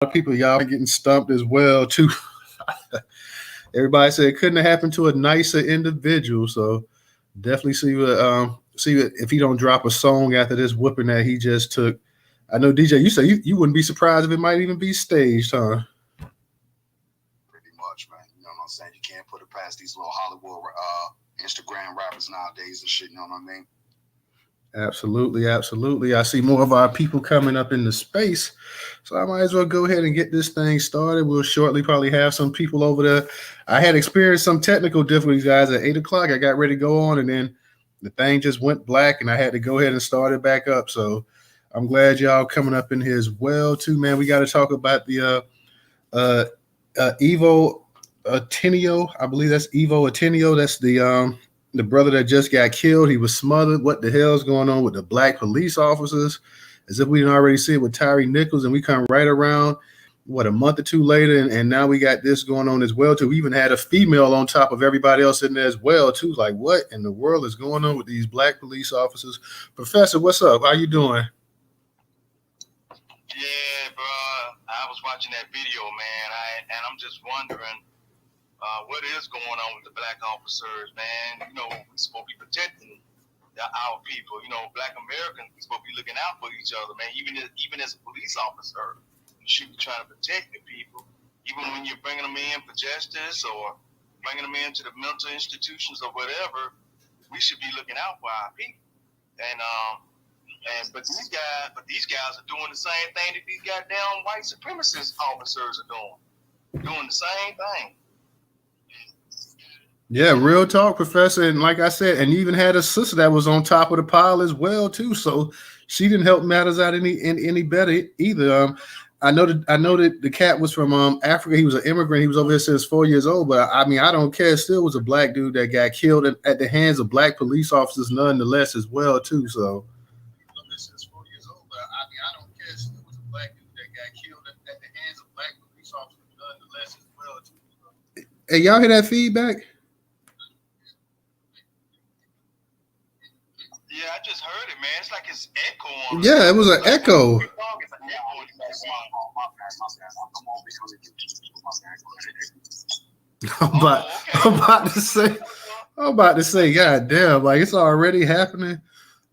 of people, y'all getting stumped as well too. Everybody said it couldn't have happened to a nicer individual. So definitely see if he don't drop a song after this whooping that he just took. I know DJ, you say you wouldn't be surprised if it might even be staged, huh? Pretty much, man. You know what I'm saying? You can't put it past these little Hollywood Instagram rappers nowadays and shit, you know what I mean? Absolutely, absolutely. I see more of our people coming up in the space, so I might as well go ahead and get this thing started. We'll shortly probably have some people over there. I had experienced some technical difficulties, guys, at 8 o'clock. I got ready to go on, and then the thing just went black, and I had to go ahead and start it back up. So I'm glad y'all coming up in here as well, too, man. We got to talk about the Irvo Otieno. I believe that's Irvo Otieno. That's the brother that just got killed. He was smothered. What the hell's going on with the black police officers? As if we didn't already see it with Tyree Nichols, and we come right around, a month or two later, and now we got this going on as well, too. We even had a female on top of everybody else in there as well, too. Like, what in the world is going on with these black police officers? Professor, what's up? How you doing? Yeah, bro. I was watching that video, man, and I'm just wondering what is going on with the black officers, man. You know, we're supposed to be protecting our people. You know, black Americans, we're supposed to be looking out for each other, man. Even as a police officer, you should be trying to protect the people. Even when you're bringing them in for justice or bringing them into the mental institutions or whatever, we should be looking out for our people. But these guys are doing the same thing that these goddamn white supremacist officers are doing the same thing. Yeah, real talk, Professor. And like I said, and you even had a sister that was on top of the pile as well, too. So she didn't help matters out any better either. I know that the cat was from Africa. He was an immigrant. He was over here since 4 years old. But I mean, I don't care. It still was a black dude that got killed at the hands of black police officers, nonetheless, as well, too. So. Since 4 years old, but I mean, I don't care. It still was a black dude that got killed at the hands of black police officers, nonetheless, as well, too. Hey, y'all hear that feedback? Yeah, I just heard it, man. It's like it's echoing. Yeah, it was an echo. I'm about to say, God damn, like it's already happening.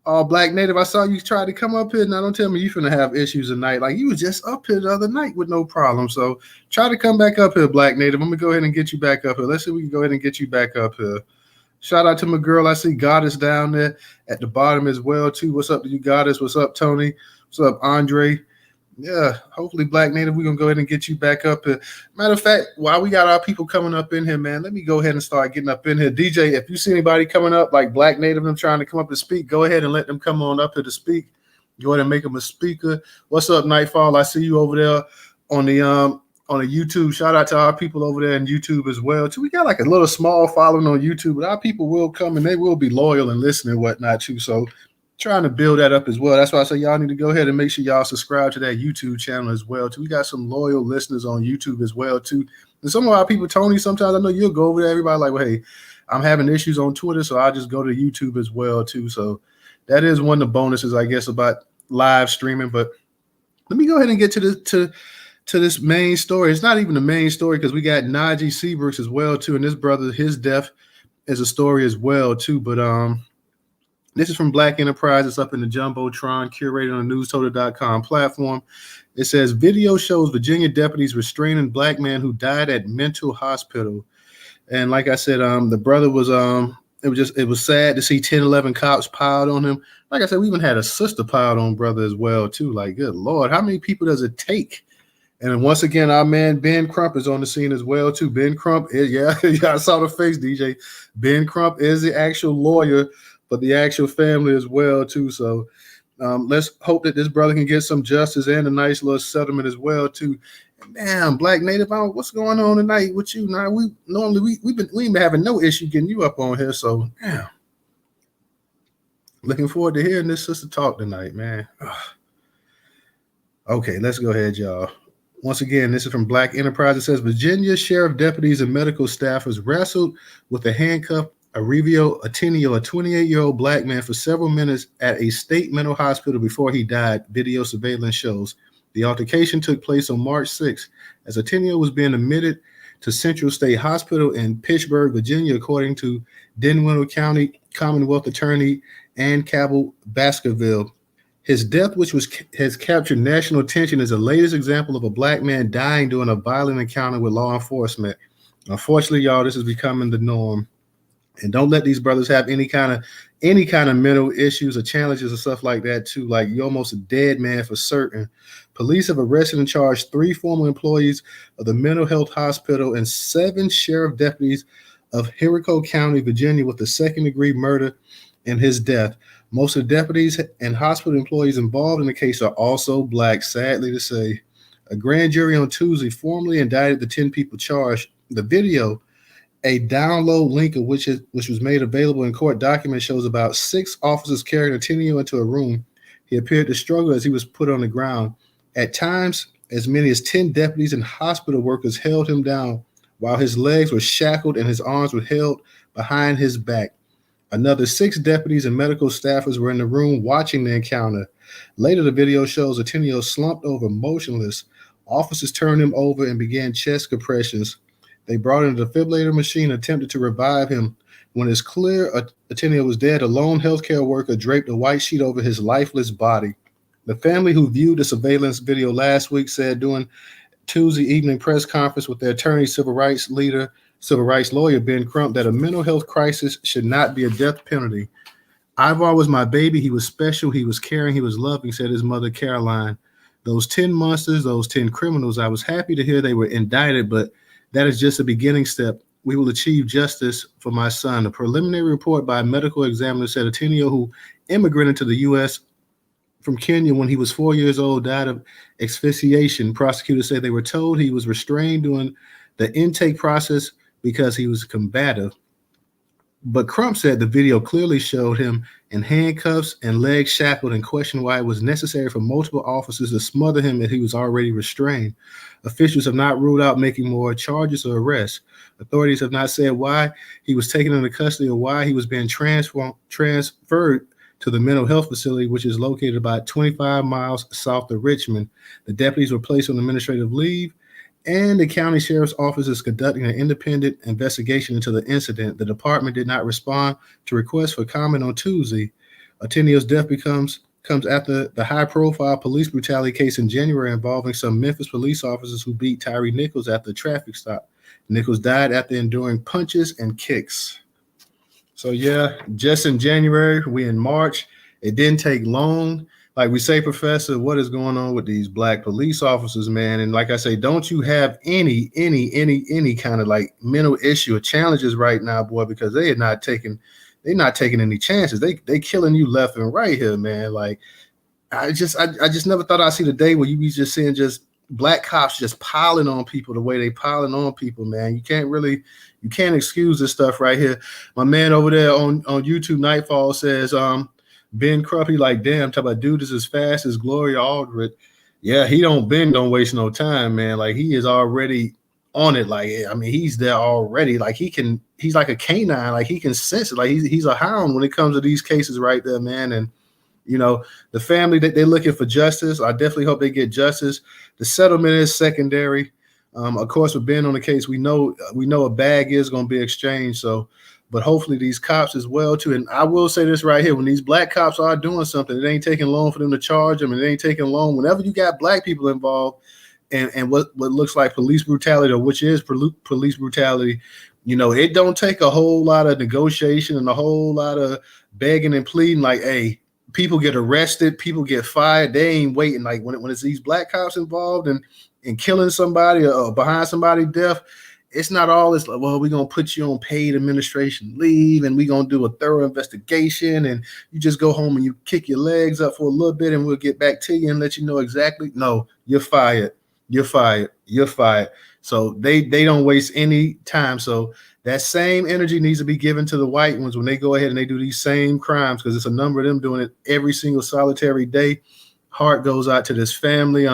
All Black Native, I saw you try to come up here. Now don't tell me you finna have issues tonight. Like you was just up here the other night with no problem. So try to come back up here, Black Native. I'm gonna go ahead and get you back up here. Let's see if we can go ahead and get you back up here. Shout out to my girl. I see Goddess down there at the bottom as well, too. What's up to you, Goddess? What's up, Tony? What's up, Andre? Yeah, hopefully, Black Native, we're going to go ahead and get you back up here. Matter of fact, while we got our people coming up in here, man, let me go ahead and start getting up in here. DJ, if you see anybody coming up, like Black Native, them trying to come up to speak, go ahead and let them come on up here to speak. Go ahead and make them a speaker. What's up, Nightfall? I see you over there on the YouTube. Shout out to our people over there in YouTube as well, too. We got like a little small following on YouTube, but our people will come and they will be loyal and listen and whatnot, too. So trying to build that up as well. That's why I say y'all need to go ahead and make sure y'all subscribe to that YouTube channel as well, too. We got some loyal listeners on YouTube as well, too. And some of our people, Tony, sometimes I know you'll go over there. Everybody like, well, hey, I'm having issues on Twitter, so I'll just go to YouTube as well, too. So that is one of the bonuses, I guess, about live streaming. But let me go ahead and get to this main story. It's not even the main story because we got Naji Seabrooks as well, too. And this brother, his death is a story as well, too. But this is from Black Enterprise. It's up in the Jumbotron, curated on the Newstoter.com platform. It says, video shows Virginia deputies restraining black man who died at mental hospital. And like I said, the brother was, it was sad to see 10, 11 cops piled on him. Like I said, we even had a sister piled on brother as well, too. Like, good Lord, how many people does it take? And once again, our man Ben Crump is on the scene as well, too. Ben Crump is, yeah, I saw the face, DJ. Ben Crump is the actual lawyer for the actual family as well, too. So let's hope that this brother can get some justice and a nice little settlement as well, too. Man, Black Native, what's going on tonight with you? Now we ain't been having no issue getting you up on here. So, damn. Looking forward to hearing this sister talk tonight, man. Okay, let's go ahead, y'all. Once again, this is from Black Enterprise. It says Virginia sheriff deputies and medical staffers wrestled with a handcuff Irvo Otieno, a 28-year-old black man, for several minutes at a state mental hospital before he died, video surveillance shows. The altercation took place on March 6th as Otieno was being admitted to Central State Hospital in Pittsburgh, Virginia, according to Denwill County Commonwealth Attorney Ann Cabell Baskerville. His death, which has captured national attention, is the latest example of a black man dying during a violent encounter with law enforcement. Unfortunately, y'all, this is becoming the norm. And don't let these brothers have any kind of mental issues or challenges or stuff like that too. Like, you're almost a dead man for certain. Police have arrested and charged 3 former employees of the mental health hospital and 7 sheriff deputies of Henrico County, Virginia, with the second-degree murder in his death. Most of the deputies and hospital employees involved in the case are also black, sadly to say. A grand jury on Tuesday formally indicted the 10 people charged. The video, a download link of which was made available in court documents, shows about 6 officers carrying Otieno into a room. He appeared to struggle as he was put on the ground. At times, as many as 10 deputies and hospital workers held him down while his legs were shackled and his arms were held behind his back. Another 6 deputies and medical staffers were in the room watching the encounter. Later, the video shows Otieno slumped over, motionless. Officers turned him over and began chest compressions. They brought in a defibrillator machine and attempted to revive him. When it's clear Otieno was dead, a lone healthcare worker draped a white sheet over his lifeless body. The family who viewed the surveillance video last week said during Tuesday evening press conference with their attorney, civil rights lawyer Ben Crump, that a mental health crisis should not be a death penalty. Irvo was my baby. He was special. He was caring. He was loving, said his mother, Caroline. Those 10 monsters, those 10 criminals, I was happy to hear they were indicted, but that is just a beginning step. We will achieve justice for my son. A preliminary report by a medical examiner said Otieno, who immigrated to the U.S. from Kenya when he was 4 years old, died of asphyxiation. Prosecutors said they were told he was restrained during the intake process because he was combative. But Crump said the video clearly showed him in handcuffs and legs shackled and questioned why it was necessary for multiple officers to smother him if he was already restrained. Officials have not ruled out making more charges or arrests. Authorities have not said why he was taken into custody or why he was being transferred to the mental health facility, which is located about 25 miles south of Richmond. The deputies were placed on administrative leave, and the county sheriff's office is conducting an independent investigation into the incident. The department did not respond to requests for comment on Tuesday. Otieno's death comes after the high-profile police brutality case in January involving some Memphis police officers who beat Tyree Nichols at the traffic stop. Nichols died after enduring punches and kicks. So yeah, just in January, we in March. It didn't take long. Like we say, Professor, what is going on with these black police officers, man? And like I say, don't you have any kind of like mental issue or challenges right now, boy? Because they're not taking any chances. They killing you left and right here, man. Like I just never thought I'd see the day where you be just seeing just black cops just piling on people the way they piling on people, man. You can't excuse this stuff right here. My man over there on YouTube, Nightfall, says Ben Cruppy, like, damn, talk about dude is as fast as Gloria Aldred. Yeah, don't waste no time, man. Like, he is already on it. Like, I mean, he's there already. Like, he's like a canine. Like, he can sense it. Like, he's a hound when it comes to these cases right there, man. And you know, the family, that they're looking for justice. I definitely hope they get justice. The settlement is secondary. Of course, with being on the case, we know a bag is going to be exchanged. So, but hopefully these cops as well too. And I will say this right here: when these black cops are doing something, it ain't taking long for them to charge them. It ain't taking long. Whenever you got black people involved, and what looks like police brutality, or which is police brutality, you know, it don't take a whole lot of negotiation and a whole lot of begging and pleading. Like, hey, people get arrested, people get fired. They ain't waiting. Like when it's these black cops involved and killing somebody or behind somebody's death, it's not all this like, well, we're going to put you on paid administration leave and we're going to do a thorough investigation and you just go home and you kick your legs up for a little bit and we'll get back to you and let you know exactly. No, you're fired. You're fired. You're fired. So they don't waste any time. So that same energy needs to be given to the white ones when they go ahead and they do these same crimes, because it's a number of them doing it every single solitary day. Heart goes out to this family.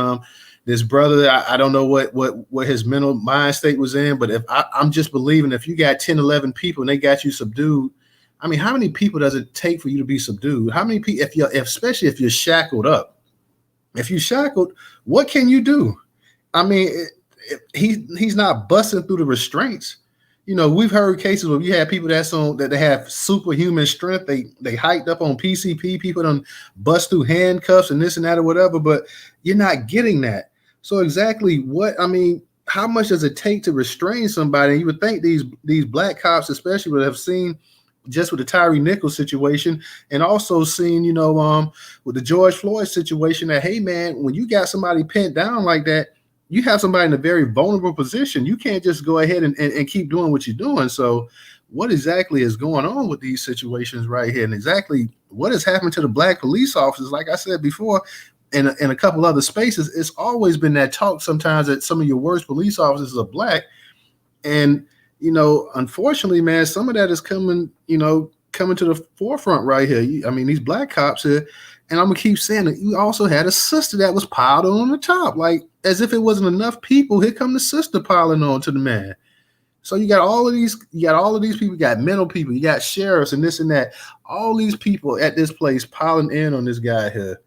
This brother, I don't know what his mental mind state was in, but if I'm just believing if you got 10, 11 people and they got you subdued, I mean, how many people does it take for you to be subdued? How many people, especially if you're shackled up? If you shackled, what can you do? I mean, he's not busting through the restraints. You know, we've heard cases where you have people that they have superhuman strength. They hiked up on PCP. People don't bust through handcuffs and this and that or whatever. But you're not getting that. So exactly what I mean. How much does it take to restrain somebody? And you would think these black cops, especially, would have seen just with the Tyree Nichols situation, and also seen, with the George Floyd situation, that hey man, when you got somebody pinned down like that, you have somebody in a very vulnerable position. You can't just go ahead and keep doing what you're doing. So what exactly is going on with these situations right here? And exactly what has happened to the black police officers? Like I said before, in a couple other spaces, it's always been that talk sometimes that some of your worst police officers are black. And, unfortunately, man, some of that is coming to the forefront right here. I mean, these black cops here, and I'm going to keep saying that you also had a sister that was piled on the top. Like, as if it wasn't enough people, here come the sister piling on to the man. So you got all of these people, you got mental people, you got sheriffs and this and that, all these people at this place piling in on this guy here.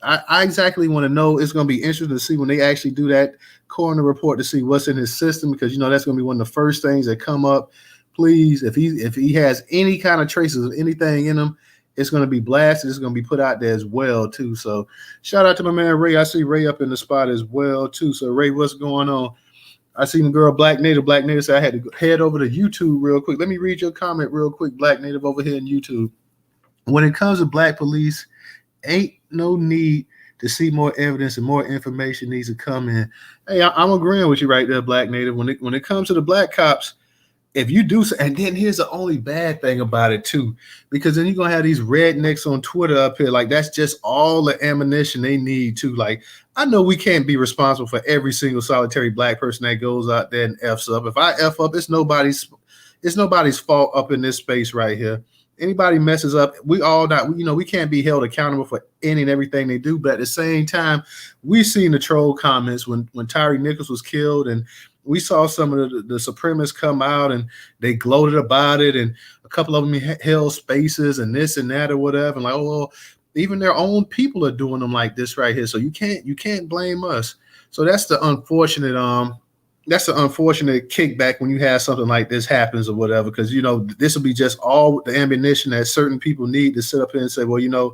I exactly want to know. It's going to be interesting to see when they actually do that coroner report to see what's in his system, because that's going to be one of the first things that come up. Please, if he has any kind of traces of anything in him, it's going to be blasted. It's going to be put out there as well too. So shout out to my man Ray. I see Ray up in the spot as well too. So Ray, what's going on? I seen the girl Black Native. Black Native said I had to head over to YouTube real quick. Let me read your comment real quick, Black Native, over here in YouTube. When it comes to black police, ain't no need to see more evidence, and more information needs to come in. Hey, I'm agreeing with you right there, Black Native. When it comes to the black cops, if you do so, and then here's the only bad thing about it too, because then you're gonna have these rednecks on Twitter up here, like that's just all the ammunition they need to. Like, I know we can't be responsible for every single solitary black person that goes out there and F's up. If I F up, it's nobody's fault up in this space right here. Anybody messes up, we can't be held accountable for any and everything they do. But at the same time, we've seen the troll comments when Tyree Nichols was killed, and we saw some of the supremacists come out and they gloated about it, and a couple of them held spaces and this and that or whatever. And like, oh, well, even their own people are doing them like this right here. So you can't blame us. So that's the unfortunate kickback when you have something like this happens or whatever, because this will be just all the ammunition that certain people need to sit up here and say, well,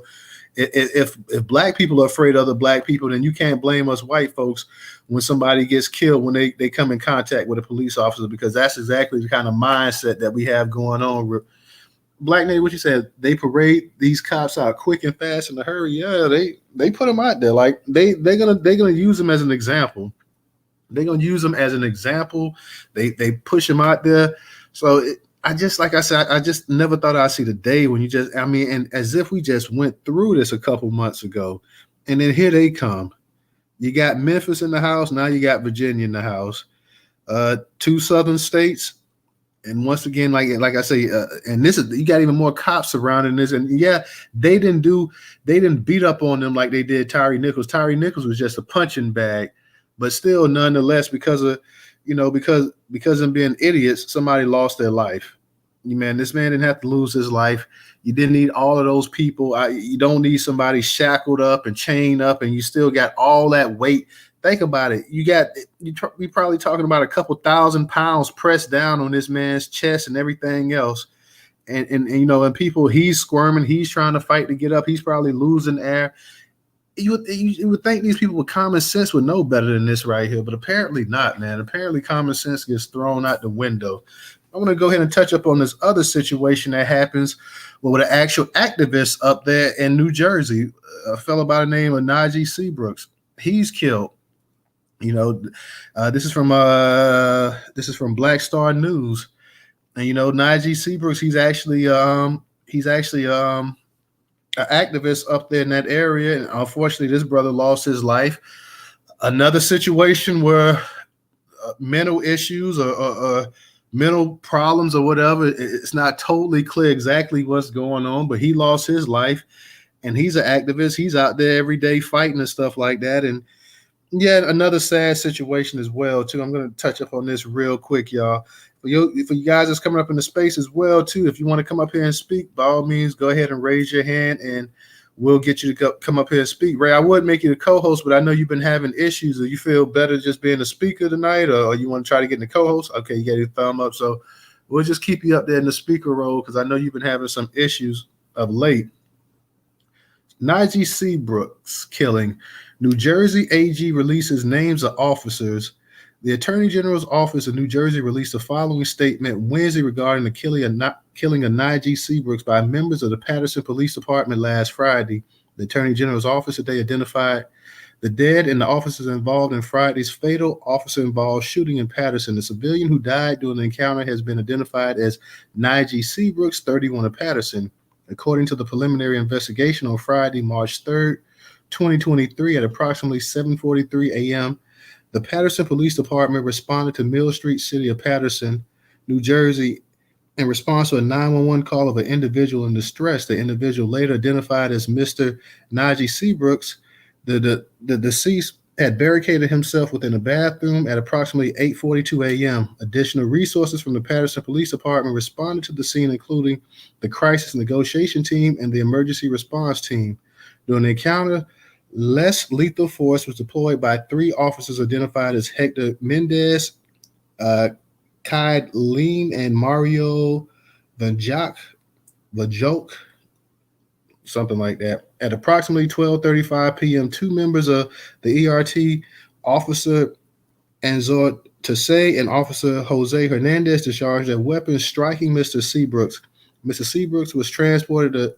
if black people are afraid of other black people, then you can't blame us white folks when somebody gets killed when they come in contact with a police officer, because that's exactly the kind of mindset that we have going on. Black Nate, what you said, they parade these cops out quick and fast in a hurry. Yeah, they put them out there like they're gonna use them as an example. They're gonna use them as an example. They push them out there. So I just never thought I'd see the day when and as if we just went through this a couple months ago, and then here they come. You got Memphis in the house, now you got Virginia in the house, 2 southern states, and once again, like I say, and this is, you got even more cops surrounding this, and yeah, they didn't beat up on them like they did Tyree Nichols. Tyree Nichols was just a punching bag. But still, nonetheless, because of them being idiots, somebody lost their life. This man didn't have to lose his life. You didn't need all of those people. You don't need somebody shackled up and chained up, and you still got all that weight. Think about it. We probably talking about a couple 1,000 pounds pressed down on this man's chest and everything else. And people, he's squirming. He's trying to fight to get up. He's probably losing air. You would think these people with common sense would know better than this right here, but apparently not, man. Apparently common sense gets thrown out the window. I want to go ahead and touch up on this other situation that happens with an actual activist up there in New Jersey, a fellow by the name of Naji Seabrooks. He's killed. This is from Black Star News, and Naji Seabrooks, he's actually an activist up there in that area, and unfortunately this brother lost his life. Another situation where mental issues or mental problems or whatever, it's not totally clear exactly what's going on, but he lost his life, and he's an activist. He's out there every day fighting and stuff like that. And yeah, another sad situation as well too. I'm going to touch up on this real quick, y'all. For you guys that's coming up in the space as well too, if you want to come up here and speak, by all means, go ahead and raise your hand, and we'll get you to come up here and speak. Ray, I would make you the co-host, but I know you've been having issues. Do you feel better just being the speaker tonight, or you want to try to get in the co-host? Okay, you got your thumb up. So we'll just keep you up there in the speaker role because I know you've been having some issues of late. Naji Seabrooks killing. New Jersey AG releases names of officers. The Attorney General's Office of New Jersey released the following statement Wednesday regarding the killing of Naji Seabrooks by members of the Paterson Police Department last Friday. The Attorney General's Office today identified the dead and the officers involved in Friday's fatal officer-involved shooting in Paterson. The civilian who died during the encounter has been identified as Naji Seabrooks, 31 of Paterson. According to the preliminary investigation on Friday, March 3rd, 2023, at approximately 7:43 a.m., the Paterson Police Department responded to Mill Street, City of Paterson, New Jersey, in response to a 911 call of an individual in distress. The individual, later identified as Mr. Naji Seabrooks, the deceased had barricaded himself within a bathroom at approximately 8:42 a.m. Additional resources from the Paterson Police Department responded to the scene, including the crisis negotiation team and the emergency response team. During the encounter, less lethal force was deployed by 3 officers identified as Hector Mendez, Kaid Lean, and Mario Vajoke, something like that. At approximately 12:35 p.m., 2 members of the ERT, Officer Anzor Tasay and Officer Jose Hernandez, discharged their weapons, striking Mr. Seabrooks. Mr. Seabrooks was transported to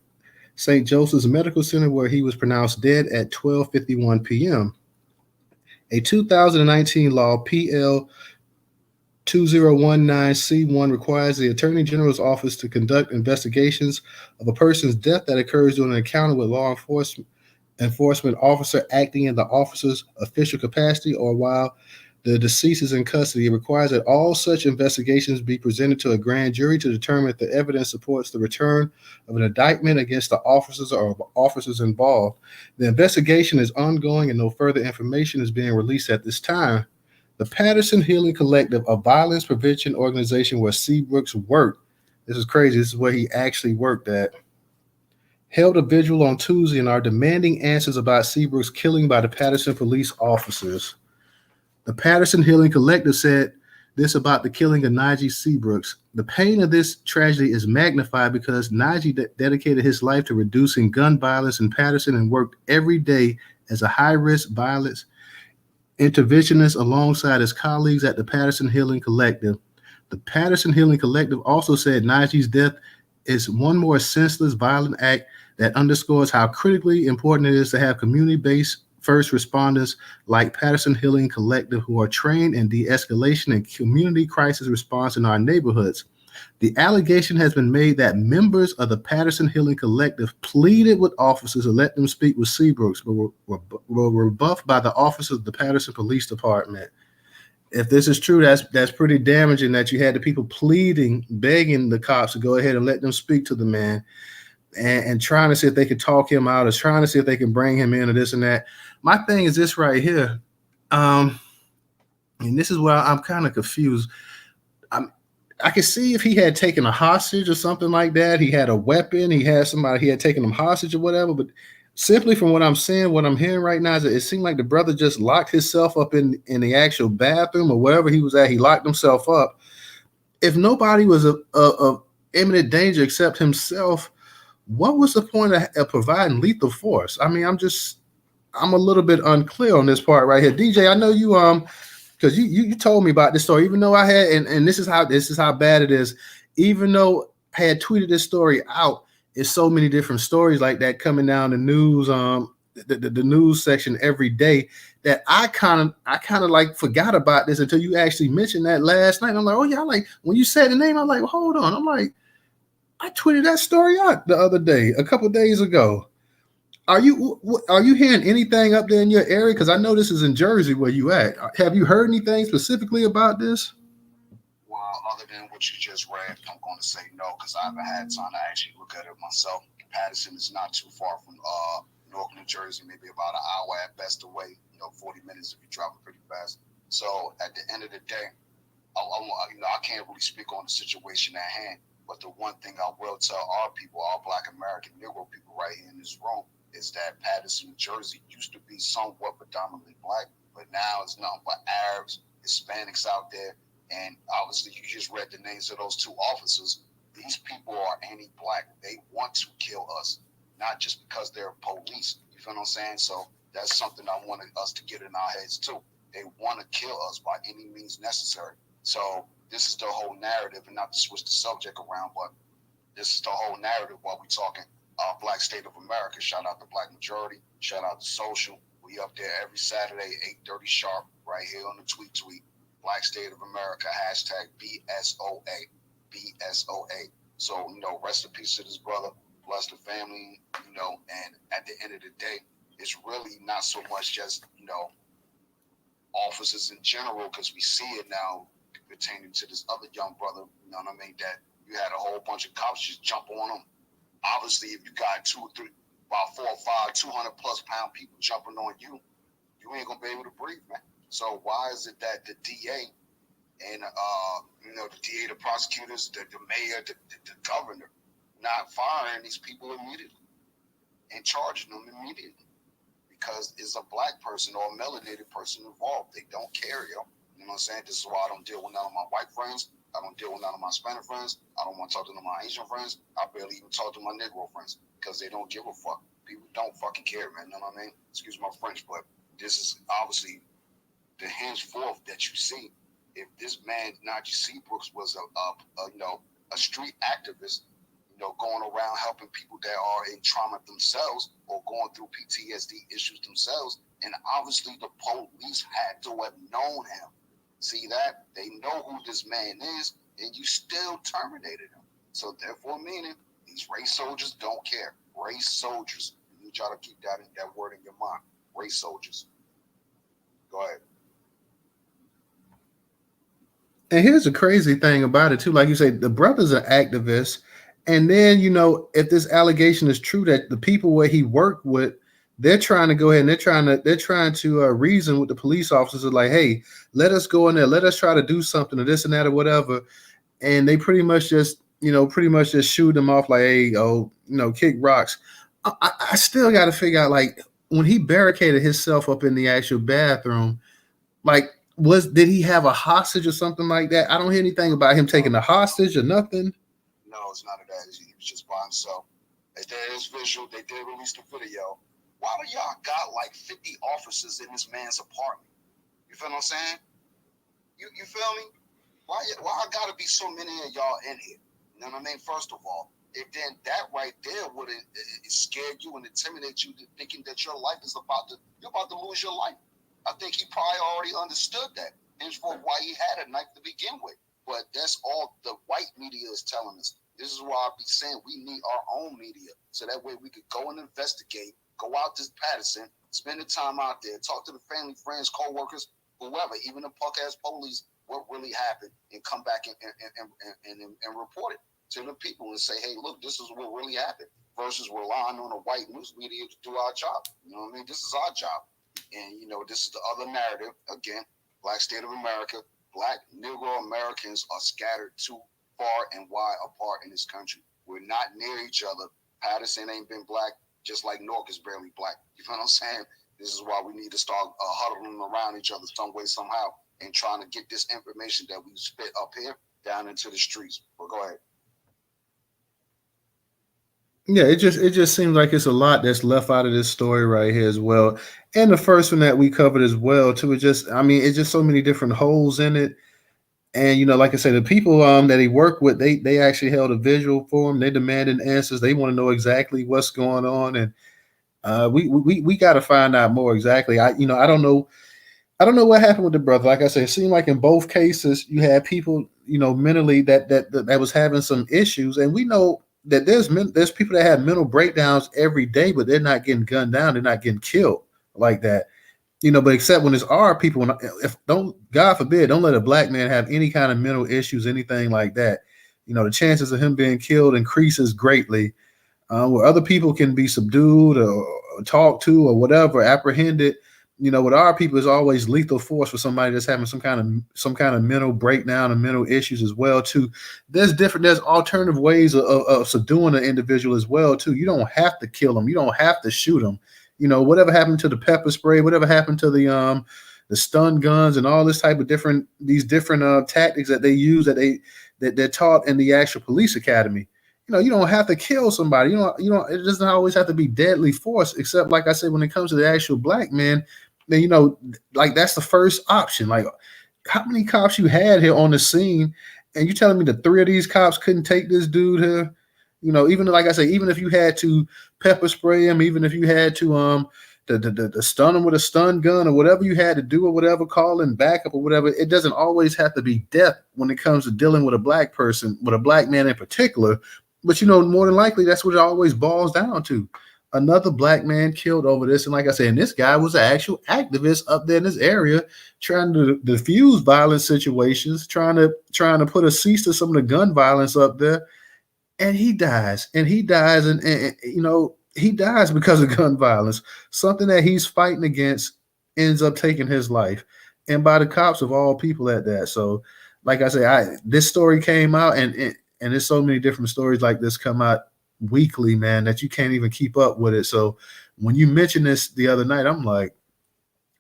St. Joseph's Medical Center, where he was pronounced dead at 12:51 p.m. A 2019 law, PL 2019C1, requires the Attorney General's Office to conduct investigations of a person's death that occurs during an encounter with law enforcement officer acting in the officer's official capacity or while the deceased is in custody. It requires that all such investigations be presented to a grand jury to determine if the evidence supports the return of an indictment against the officers or officers involved. The investigation is ongoing and no further information is being released at this time. The Paterson Healing Collective, a violence prevention organization where Seabrooks worked, this is crazy, this is where he actually worked at, held a vigil on Tuesday and are demanding answers about Seabrooks' killing by the Paterson police officers. The Paterson Healing Collective said this about the killing of Naji Seabrooks. The pain of this tragedy is magnified because Naji dedicated his life to reducing gun violence in Paterson and worked every day as a high-risk violence interventionist alongside his colleagues at the Paterson Healing Collective. The Paterson Healing Collective also said Naji's death is one more senseless, violent act that underscores how critically important it is to have community-based first responders like Paterson Healing Collective who are trained in de-escalation and community crisis response in our neighborhoods. The allegation has been made that members of the Paterson Healing Collective pleaded with officers to let them speak with Seabrooks, but were rebuffed by the officers of the Paterson Police Department. If this is true, that's pretty damaging that you had the people pleading, begging the cops to go ahead and let them speak to the man and trying to see if they could talk him out or trying to see if they can bring him in or this and that. My thing is this right here. And this is where I'm kind of confused. I could see if he had taken a hostage or something like that. He had a weapon. He had taken him hostage or whatever. But simply from what I'm seeing, what I'm hearing right now is that it seemed like the brother just locked himself up in the actual bathroom or wherever he was at. He locked himself up. If nobody was of imminent danger except himself, what was the point of providing lethal force? I mean, I'm a little bit unclear on this part right here. DJ, I know you because you told me about this story, even though I had and this is how bad it is. Even though I had tweeted this story out, it's so many different stories like that coming down the news, the news section every day that I kind of like forgot about this until you actually mentioned that last night. I'm like, oh yeah, like when you said the name, I'm like, well, hold on. I'm like, I tweeted that story out the other day, a couple of days ago. Are you hearing anything up there in your area? Because I know this is in Jersey where you at. Have you heard anything specifically about this? Well, other than what you just read, I'm going to say no because I haven't had time to actually look at it myself. Paterson is not too far from Newark, New Jersey, maybe about an hour at best away. 40 minutes if you're driving pretty fast. So at the end of the day, I can't really speak on the situation at hand. But the one thing I will tell our people, our Black American Negro people right here in this room, is that Patterson, New Jersey used to be somewhat predominantly black, but now it's nothing but Arabs, Hispanics out there. And obviously, you just read the names of those two officers. These people are anti-black. They want to kill us, not just because they're police. You feel what I'm saying? So that's something I wanted us to get in our heads too. They want to kill us by any means necessary. So this is the whole narrative, and not to switch the subject around, but this is the whole narrative while we're talking Black State of America. Shout out to Black Majority. Shout out to Social. We up there every Saturday, 8:30 sharp, right here on the tweet. Black State of America, hashtag BSOA. BSOA. So, rest in peace to this brother. Bless the family, and at the end of the day, it's really not so much just, officers in general, because we see it now pertaining to this other young brother, you know what I mean, that you had a whole bunch of cops just jump on him. Obviously, if you got 2 or 3, about 4 or 5, 200 plus pound people jumping on you, you ain't gonna be able to breathe, man. So why is it that the DA and the DA, the prosecutors, the mayor, the governor, not firing these people immediately and charging them immediately? Because it's a black person or a melanated person involved. They don't care, yo. You know what I'm saying? This is why I don't deal with none of my white friends. I don't deal with none of my Hispanic friends. I don't want to talk to none of my Asian friends. I barely even talk to my Negro friends because they don't give a fuck. People don't fucking care, man. You know what I mean? Excuse my French, but this is obviously the henceforth that you see. If this man, Naji Seabrooks, was a street activist, going around helping people that are in trauma themselves or going through PTSD issues themselves, and obviously the police had to have known him. See that? They know who this man is, and you still terminated him. So therefore, meaning these race soldiers don't care. Race soldiers. You try to keep that word in your mind. Race soldiers. Go ahead. And here's the crazy thing about it too. Like you say, the brother's an activist. And then, if this allegation is true that the people where he worked with, they're trying to go ahead and they're trying to reason with the police officers, like, hey, let us go in there, let us try to do something or this and that or whatever. And they pretty much just shoot them off like, hey, kick rocks. I still got to figure out, like, when he barricaded himself up in the actual bathroom, like, did he have a hostage or something like that? I don't hear anything about him taking a hostage or nothing. No, it's none of that. He was just by himself. There is visual. They did release the video. Why do y'all got like 50 officers in this man's apartment? You feel what I'm saying? You feel me? Why gotta be so many of y'all in here? You know what I mean? First of all, if then that right there would scare you and intimidate you, thinking that your life is you're about to lose your life. I think he probably already understood that. Hence for why he had a knife to begin with. But that's all the white media is telling us. This is why I be saying we need our own media, so that way we could go and investigate, go out to Patterson, spend the time out there, talk to the family, friends, co-workers, whoever, even the punk-ass police, what really happened, and come back and report it to the people and say, hey, look, this is what really happened, versus relying on the white news media to do our job. You know what I mean? This is our job. And, this is the other narrative. Again, Black State of America, Black Negro Americans are scattered too far and wide apart in this country. We're not near each other. Patterson ain't been black, just like Newark is barely black. You know what I'm saying? This is why we need to start huddling around each other some way, somehow, and trying to get this information that we spit up here down into the streets. But go ahead. Yeah, it just seems like it's a lot that's left out of this story right here as well. And the first one that we covered as well too. It's just so many different holes in it. And like I said, the people that he worked with, they actually held a visual for him. They demanded answers. They want to know exactly what's going on, and we got to find out more exactly. I don't know what happened with the brother. Like I said, it seemed like in both cases you had people mentally that was having some issues, and we know that there's people that have mental breakdowns every day, but they're not getting gunned down. They're not getting killed like that. But except when it's our people, God forbid, don't let a black man have any kind of mental issues, anything like that. The chances of him being killed increases greatly. Where other people can be subdued or talked to or whatever, apprehended, with our people, it's always lethal force for somebody that's having some kind of mental breakdown and mental issues as well too. There's alternative ways of subduing an individual as well too. You don't have to kill them. You don't have to shoot them. Whatever happened to the pepper spray, whatever happened to the stun guns and all this type of different tactics that they use that they're taught in the actual police academy. You don't have to kill somebody. It doesn't always have to be deadly force, except like I said, when it comes to the actual black man, then like that's the first option. Like, how many cops you had here on the scene, and you telling me the 3 of these cops couldn't take this dude here? Even like I say, even if you had to pepper spray him, even if you had to the stun him with a stun gun or whatever you had to do or whatever, call in backup or whatever, it doesn't always have to be death when it comes to dealing with a black person, with a black man in particular. But more than likely, that's what it always boils down to. Another black man killed over this. And like I said, and this guy was an actual activist up there in this area trying to diffuse violent situations, trying to put a cease to some of the gun violence up there. And he dies. And he dies he dies because of gun violence. Something that he's fighting against ends up taking his life. And by the cops of all people at that. So like I say, this story came out and there's so many different stories like this come out weekly, man, that you can't even keep up with it. So when you mentioned this the other night, I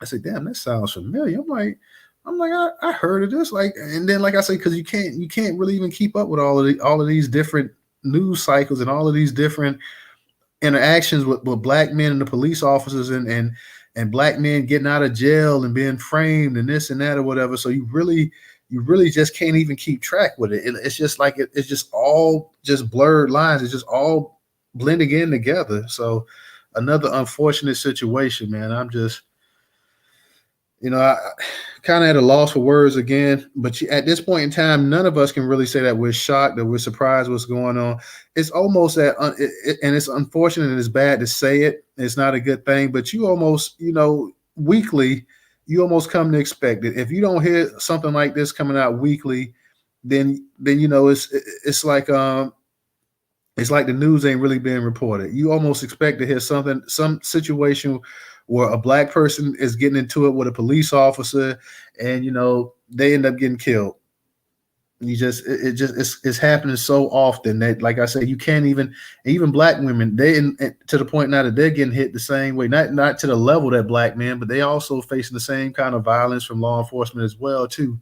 said, damn, that sounds familiar. I'm like, I heard of this. Like, and then like I say, because you can't really even keep up with all of these different news cycles and all of these different interactions with black men and the police officers and black men getting out of jail and being framed and this and that or whatever. So you really just can't even keep track with it. It's just like it's just all just blurred lines. It's just all blending in together. So another unfortunate situation, man. I'm just, I kind of at a loss for words again. But at this point in time, none of us can really say that we're shocked or we're surprised what's going on. It's almost that, and it's unfortunate and it's bad to say it. It's not a good thing, but you almost, weekly, you almost come to expect it. If you don't hear something like this coming out weekly, then it's like the news ain't really being reported. You almost expect to hear some situation where a black person is getting into it with a police officer, and they end up getting killed. It's happening so often that, like I said, you can't even black women, to the point now that they're getting hit the same way, not to the level that black men, but they also facing the same kind of violence from law enforcement as well too.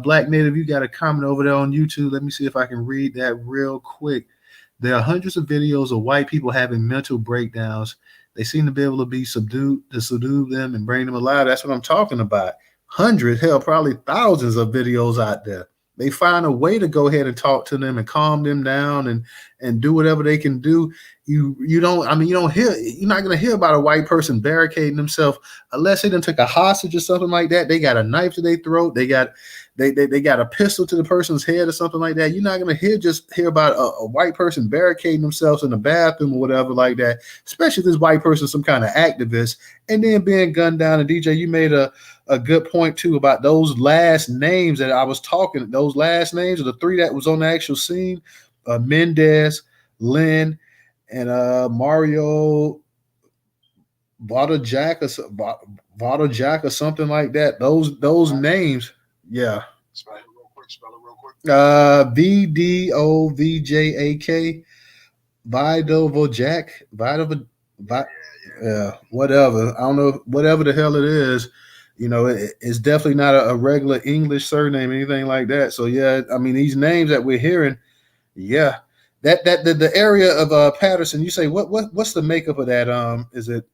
Black Native, you got a comment over there on YouTube. Let me see if I can read that real quick. There are hundreds of videos of white people having mental breakdowns. They seem to be able to subdue them and bring them alive. That's what I'm talking about. Hundreds, hell, probably thousands of videos out there. They find a way to go ahead and talk to them and calm them down and do whatever they can do. You're not going to hear about a white person barricading themselves unless they done took a hostage or something like that. They got a knife to their throat. They got a pistol to the person's head or something like that. You're not going to hear about a white person barricading themselves in the bathroom or whatever like that, especially if this white person is some kind of activist and then being gunned down. And DJ, you made a good point too about those last names that I was talking. Those last names are the 3 that was on the actual scene: Mendez, Lynn, and Mario Vodajak or something like that. Those names, yeah. Spell it real quick. VDOVJAK, Vidovojak, yeah, whatever. I don't know, whatever the hell it is. It's definitely not a regular English surname, anything like that. So yeah, I mean, these names that we're hearing, yeah, that the area of Patterson. You say what's the makeup of that? Is it?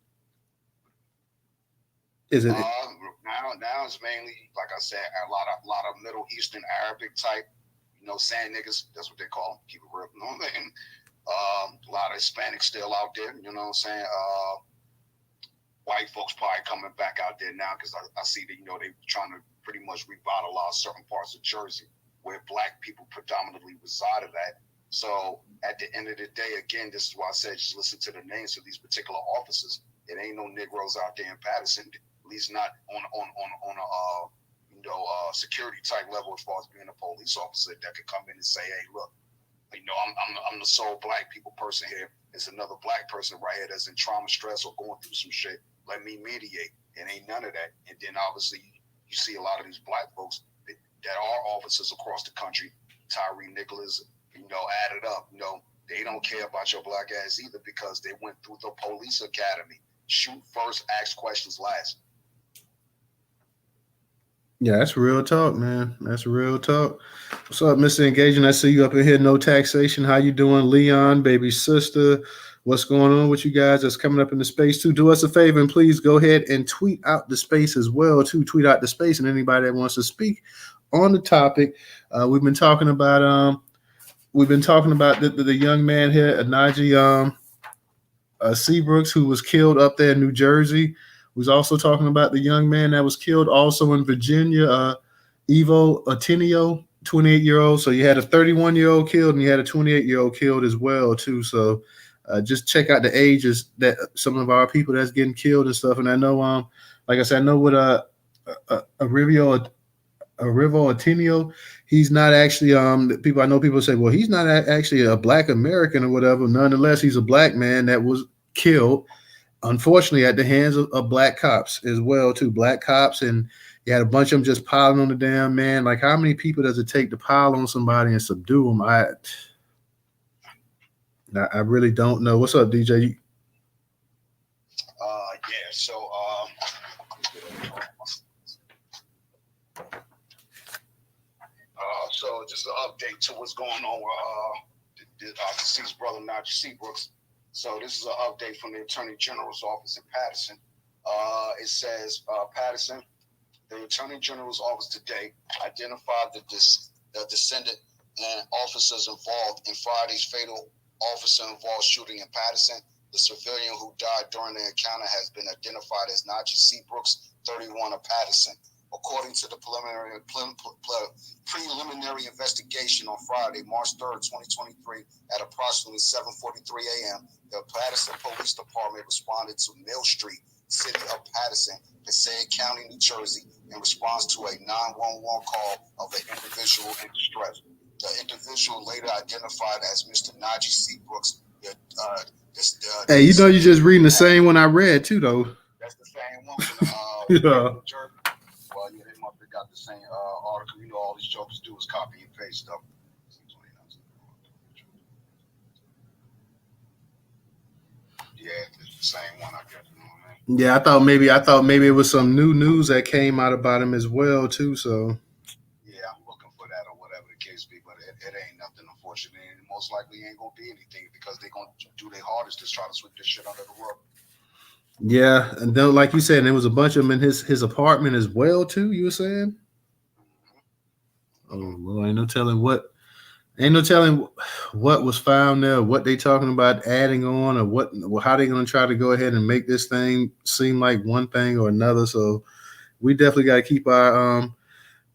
Now it's mainly, like I said, a lot of Middle Eastern Arabic type, sand niggas. That's what they call them. Keep it real. You know what I mean? A lot of Hispanics still out there. You know what I'm saying? White folks probably coming back out there now because I see that they trying to pretty much revitalize certain parts of Jersey where black people predominantly resided at. So at the end of the day, again, this is why I said just listen to the names of these particular officers. It ain't no Negroes out there in Patterson, at least not on a security type level as far as being a police officer that could come in and say, hey, look, I'm the sole black people person here. There's another black person right here that's in trauma, stress, or going through some shit. Let me mediate. It ain't none of that. And then obviously you see a lot of these black folks that are officers across the country, Tyree Nicholas, added up, they don't care about your black ass either because they went through the police academy. Shoot first, ask questions last. Yeah, that's real talk, man. That's real talk. What's up, Mr. Engaging? I see you up in here. No taxation. How you doing, Leon, baby sister? What's going on with you guys that's coming up in the space too? Do us a favor and please go ahead and tweet out the space as well too. Tweet out the space and anybody that wants to speak on the topic. We've been talking about the young man here, Najee Seabrooks, who was killed up there in New Jersey. We was also talking about the young man that was killed also in Virginia, Irvo Otieno, 28-year-old. So you had a 31-year-old killed and you had a 28-year-old killed as well too. So just check out the ages that some of our people that's getting killed and stuff. And I know, like I said, I know with Irvo Otieno, he's not actually people say, well, he's not actually a black American or whatever. Nonetheless, he's a black man that was killed, unfortunately, at the hands of black cops as well too. Black cops, and you had a bunch of them just piling on the damn man. Like, how many people does it take to pile on somebody and subdue them? I really don't know. What's up, DJ? So just an update to what's going on with the deceased brother, Naji Seabrooks. So this is an update from the Attorney General's office in Patterson. It says, Patterson, the Attorney General's office today identified the descendant and officers involved in Friday's fatal officer-involved shooting in Patterson. The civilian who died during the encounter has been identified as Naji Seabrooks, 31 of Patterson. According to the preliminary investigation on Friday, March 3rd, 2023, at approximately 7:43 a.m., the Patterson Police Department responded to Mill Street, city of Patterson, Passaic County, New Jersey, in response to a 911 call of an individual in distress. The individual later identified as Mr. Naji Seabrooks. Hey, you're just reading the same one I read too, though. That's the same one. Yeah. Well, yeah, they must have got the same article. All these jokers do is copy and paste stuff. Yeah, it's the same one, I guess. Yeah, I thought maybe it was some new news that came out about him as well too. So yeah, I'm looking for that or whatever the case be, but it ain't nothing, unfortunately, and most likely ain't gonna be anything because they're gonna do their hardest to try to sweep this shit under the rug. Yeah, and then like you said, there was a bunch of them in his apartment as well too. You were saying? Oh well, ain't no telling what was found there, what they talking about adding on, or how they gonna try to go ahead and make this thing seem like one thing or another. So we definitely got to keep our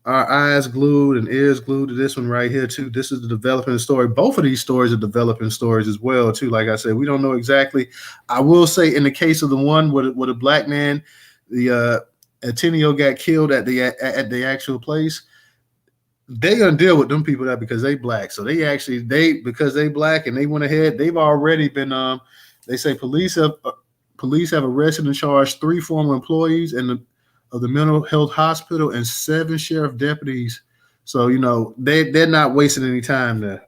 eyes glued and ears glued to this one right here too. This is the developing story. Both of these stories are developing stories as well too. Like I said, we don't know exactly. I will say in the case of the one with a black man, the Otieno got killed at the actual place. They're gonna deal with them people that because they black. So because they black and they went ahead. They've already been. They say police have arrested and charged 3 former employees of the mental health hospital and 7 sheriff deputies. So, they're not wasting any time there.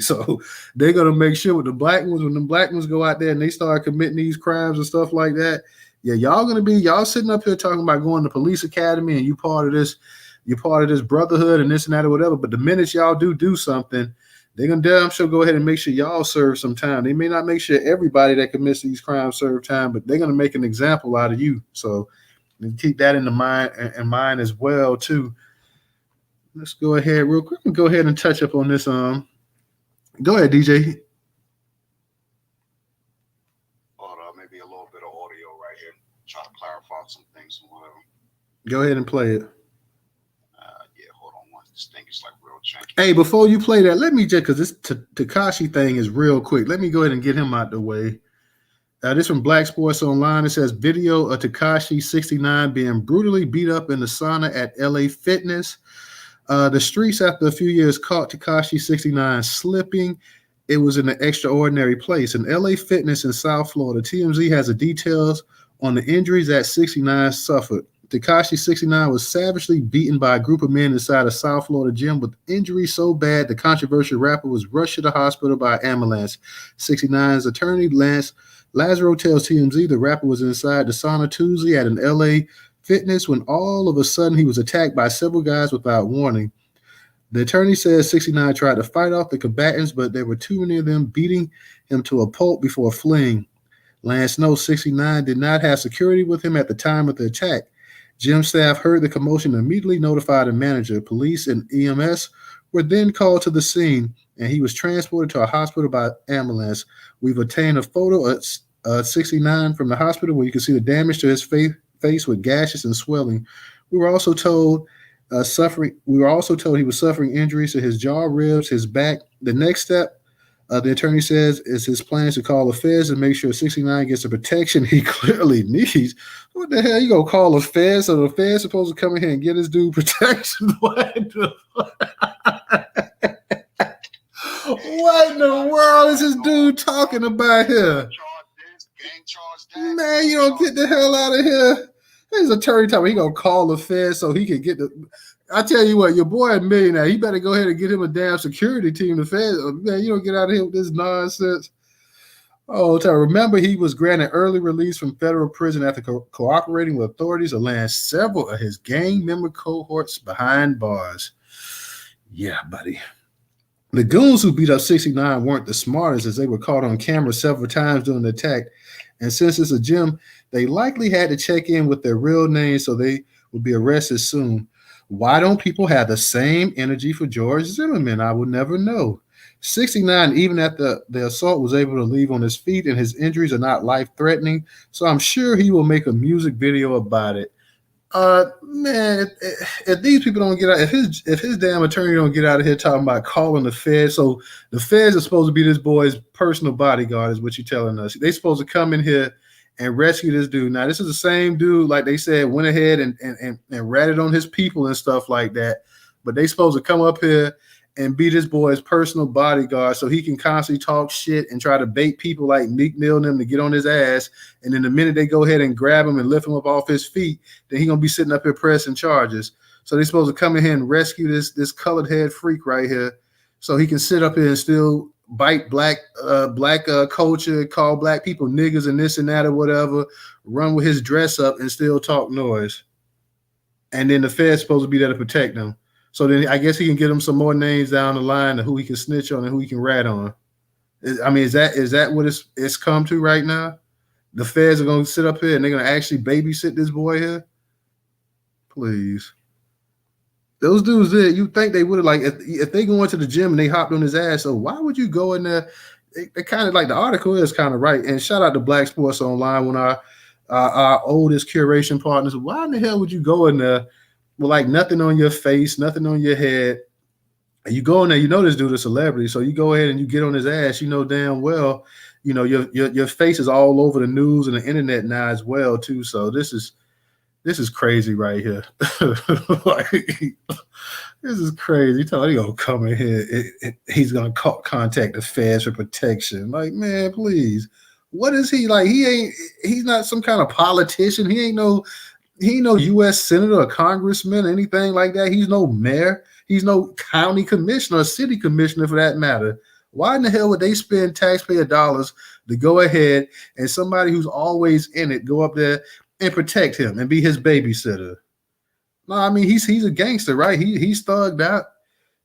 So they're going to make sure with the black ones, when the black ones go out there and they start committing these crimes and stuff like that, yeah, y'all sitting up here talking about going to police academy and you're part of this brotherhood and this and that or whatever. But the minute y'all do something, they're going to damn sure go ahead and make sure y'all serve some time. They may not make sure everybody that commits these crimes serve time, but they're going to make an example out of you. So, and keep that in mind as well too. Let's go ahead real quick and go ahead and touch up on this. Go ahead, DJ. Hold on, maybe a little bit of audio right here. Try to clarify some things and whatever. Go ahead and play it. Yeah, hold on one. This thing is like real janky. Hey, before you play that, let me just because this Takashi thing is real quick. Let me go ahead and get him out the way. This from Black Sports Online. It says video of Tekashi 6ix9ine being brutally beat up in the sauna at LA Fitness. The streets after a few years caught Tekashi 6ix9ine slipping. It was in an extraordinary place in LA Fitness in South Florida. TMZ has the details on the injuries that 6ix9ine suffered. Tekashi 6ix9ine was savagely beaten by a group of men inside a South Florida gym with injuries so bad the controversial rapper was rushed to the hospital by ambulance. 6ix9ine's attorney, Lance Lazaro, tells TMZ the rapper was inside the sauna Tuesday at an LA fitness when all of a sudden he was attacked by several guys without warning. The attorney says 6ix9ine tried to fight off the combatants, but there were too many of them beating him to a pulp before fleeing. Lance knows 6ix9ine did not have security with him at the time of the attack. Gym staff heard the commotion and immediately notified a manager. Police and EMS were then called to the scene, and he was transported to a hospital by ambulance. We've obtained a photo of 6ix9ine from the hospital where you can see the damage to his face with gashes and swelling. We were also told he was suffering injuries to his jaw, ribs, his back. The next step, the attorney says, is his plans to call the feds and make sure 6ix9ine gets the protection he clearly needs. What the hell? You gonna call the feds? So the feds supposed to come in here and get this dude protection? What in the world is this dude talking about here? Man, you don't get the hell out of here. His attorney told me he gonna call the feds so he can get the. I tell you what, your boy a millionaire. He better go ahead and get him a damn security team. The feds, man, you don't get out of here with this nonsense. Oh, remember he was granted early release from federal prison after cooperating with authorities to land several of his gang member cohorts behind bars. Yeah, buddy. The goons who beat up 6ix9ine weren't the smartest, as they were caught on camera several times during the attack. And since it's a gym, they likely had to check in with their real names so they would be arrested soon. Why don't people have the same energy for George Zimmerman? I will never know. 6ix9ine, even after the assault, was able to leave on his feet, and his injuries are not life-threatening. So I'm sure he will make a music video about it. Man, if these people don't get out, if his damn attorney don't get out of here talking about calling the feds, so the feds are supposed to be this boy's personal bodyguard, is what you're telling us. They're supposed to come in here and rescue this dude. Now, this is the same dude, like they said, went ahead and ratted on his people and stuff like that. But they supposed to come up here and be this boy's personal bodyguard so he can constantly talk shit and try to bait people like Meek Mill and them to get on his ass. And then the minute they go ahead and grab him and lift him up off his feet, then he's going to be sitting up here pressing charges. So they're supposed to come in here and rescue this colored head freak right here so he can sit up here and still bite black culture, call black people niggas and this and that or whatever, run with his dress up and still talk noise. And then the Fed's supposed to be there to protect them. So then I guess he can get him some more names down the line of who he can snitch on and who he can rat on. I mean, is that what it's come to right now? The feds are going to sit up here and they're going to actually babysit this boy here? Please. Those dudes there, you think they would have, like, if they go into the gym and they hopped on his ass, so why would you go in there? They kind of, like, the article is kind of right. And shout out to Black Sports Online, one of our oldest curation partners. Why in the hell would you go in there with, like, nothing on your face, nothing on your head? And you go in there, you know this dude is a celebrity, so you go ahead and you get on his ass, you know damn well, you know, your face is all over the news and the internet now as well, too. So this is crazy right here. Like, this is crazy. He's gonna come in here. He's gonna contact the feds for protection. Like, man, please. What is he like? He's not some kind of politician. He ain't no U.S. senator or congressman or anything like that. He's no mayor. He's no county commissioner or city commissioner for that matter. Why in the hell would they spend taxpayer dollars to go ahead and somebody who's always in it go up there and protect him and be his babysitter? No, I mean, he's a gangster, right? He's thugged out,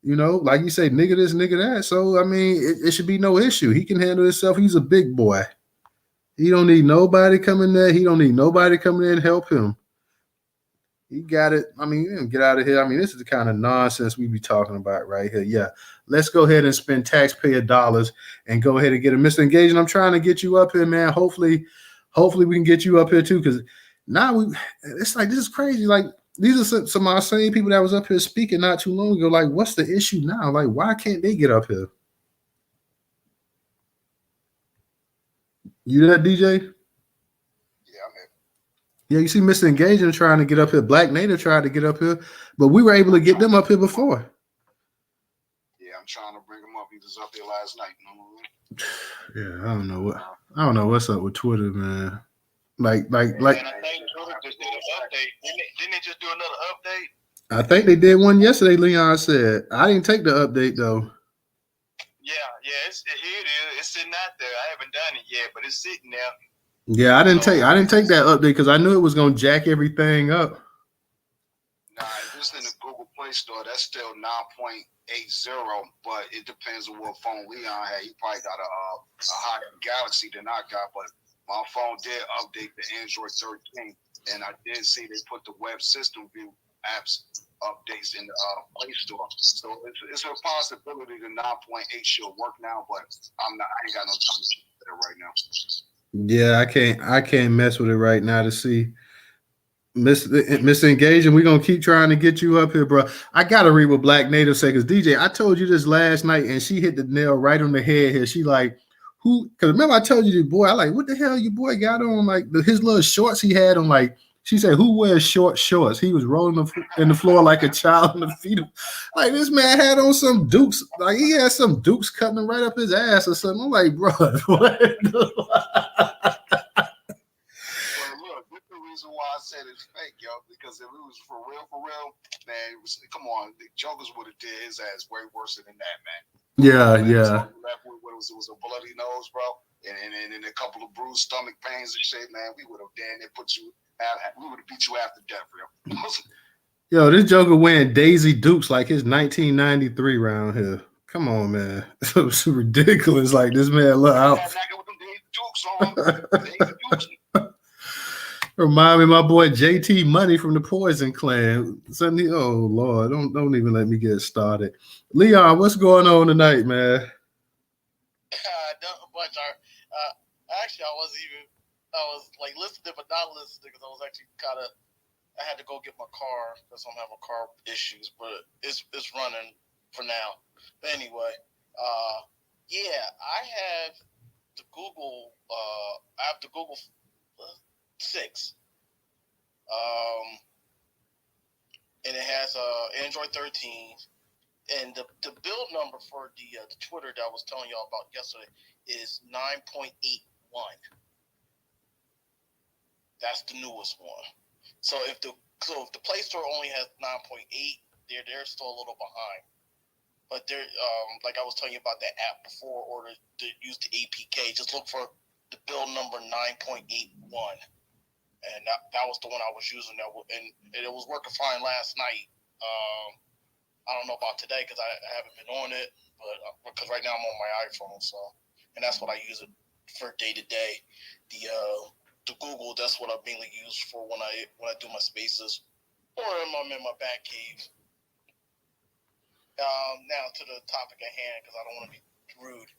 you know, like you say, nigga this, nigga that. So, I mean, it should be no issue. He can handle himself. He's a big boy. He don't need nobody coming there. He don't need nobody coming in and help him. He got it. I mean, get out of here. I mean, this is the kind of nonsense we be talking about right here. Yeah, let's go ahead and spend taxpayer dollars and go ahead and get him. Mr. Engaging, I'm trying to get you up here, man. Hopefully we can get you up here too, because now it's like, this is crazy. Like, these are some of our same people that was up here speaking not too long ago. Like, what's the issue now? Like, why can't they get up here? You there, DJ? Yeah, you see Mr. Engaging trying to get up here. Black Native tried to get up here, but we were able to get them up here before. Yeah, I'm trying to bring him up. He was up there last night. Yeah, I don't know what's up with Twitter, man. Like. And I think Twitter just did an update. Didn't they just do another update? I think they did one yesterday. Leon said I didn't take the update though. Yeah, here it is. It's sitting out there. I haven't done it yet, but it's sitting there. Yeah, I didn't take that update because I knew it was gonna jack everything up. Nah, if it's in the Google Play Store, that's still 9.80, but it depends on what phone Leon had. He probably got a higher Galaxy than I got, but my phone did update the Android 13, and I did see they put the web system view apps updates in the Play Store. So it's a possibility the 9.8 should work now, but I ain't got no time to do it right now. Yeah, I can't mess with it right now to see. Mr. Engage, and we're gonna keep trying to get you up here, bro. I gotta read what Black Native said because DJ, I told you this last night, and she hit the nail right on the head here. She like, who? Because remember I told you this boy, I like, what the hell your boy got on? Like his little shorts he had on, like she said, who wears short shorts? He was rolling in the floor like a child in the feet. Like this man had on some Dukes, like he had some Dukes cutting right up his ass or something. I'm like, bro, what? Reason why I said it's fake, yo, because if it was for real, man, come on, the Jokers would have did his ass way worse than that, man. Yeah. Left with it was a bloody nose, bro, and a couple of bruised stomach pains and shit, man. We would have we would have beat you after death, yo. Yo, this Joker wearing Daisy Dukes like his 1993 round here. Come on, man. It's ridiculous. Like this man look out. Remind me of my boy JT Money from the Poison Clan. Suddenly, oh Lord, don't even let me get started. Leon, what's going on tonight, man? Not much. Actually, I was like listening but not listening because I was actually I had to go get my car because I'm having car issues, but it's running for now. But anyway, I have the Google. I have the Google 6, and it has Android 13, and the build number for the Twitter that I was telling y'all about yesterday is 9.81. That's the newest one. So if the Play Store only has 9.8, they're still a little behind. But they're like I was telling you about that app before, or to use the APK. Just look for the build number 9.81. And that was the one I was using. And it was working fine last night. I don't know about today because I haven't been on it, but because right now I'm on my iPhone, so and that's what I use it for day to day. The Google, that's what I mainly use for when I do my spaces or I'm in my back cave. Now to the topic at hand because I don't want to be rude.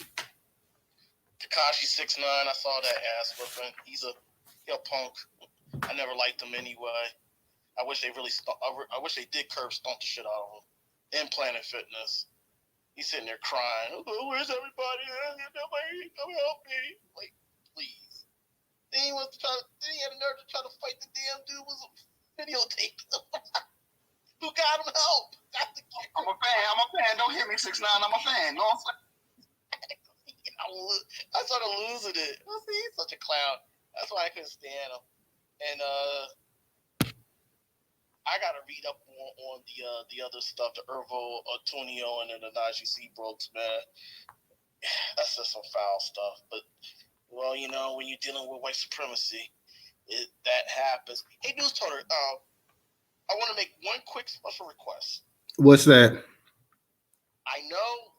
Tekashi 6ix9ine, I saw that ass whipping. He's a punk. I never liked him anyway. I wish they did curb stomp the shit out of him. In Planet Fitness, he's sitting there crying. Oh, where's everybody? Nobody come help me. Like, please. Then he had a nerve to try to fight the damn dude was videotaping him. Who got him help? I'm a fan. Don't hit me, 6ix9ine. I'm a fan. No, I started losing it. He's such a clown. That's why I couldn't stand him. And I gotta read up on the other stuff, the Irvo Otieno and then the Naji Seabrooks, man. That's just some foul stuff. But well, when you're dealing with white supremacy, that happens. Hey, Newstoter, I want to make one quick special request. What's that? I know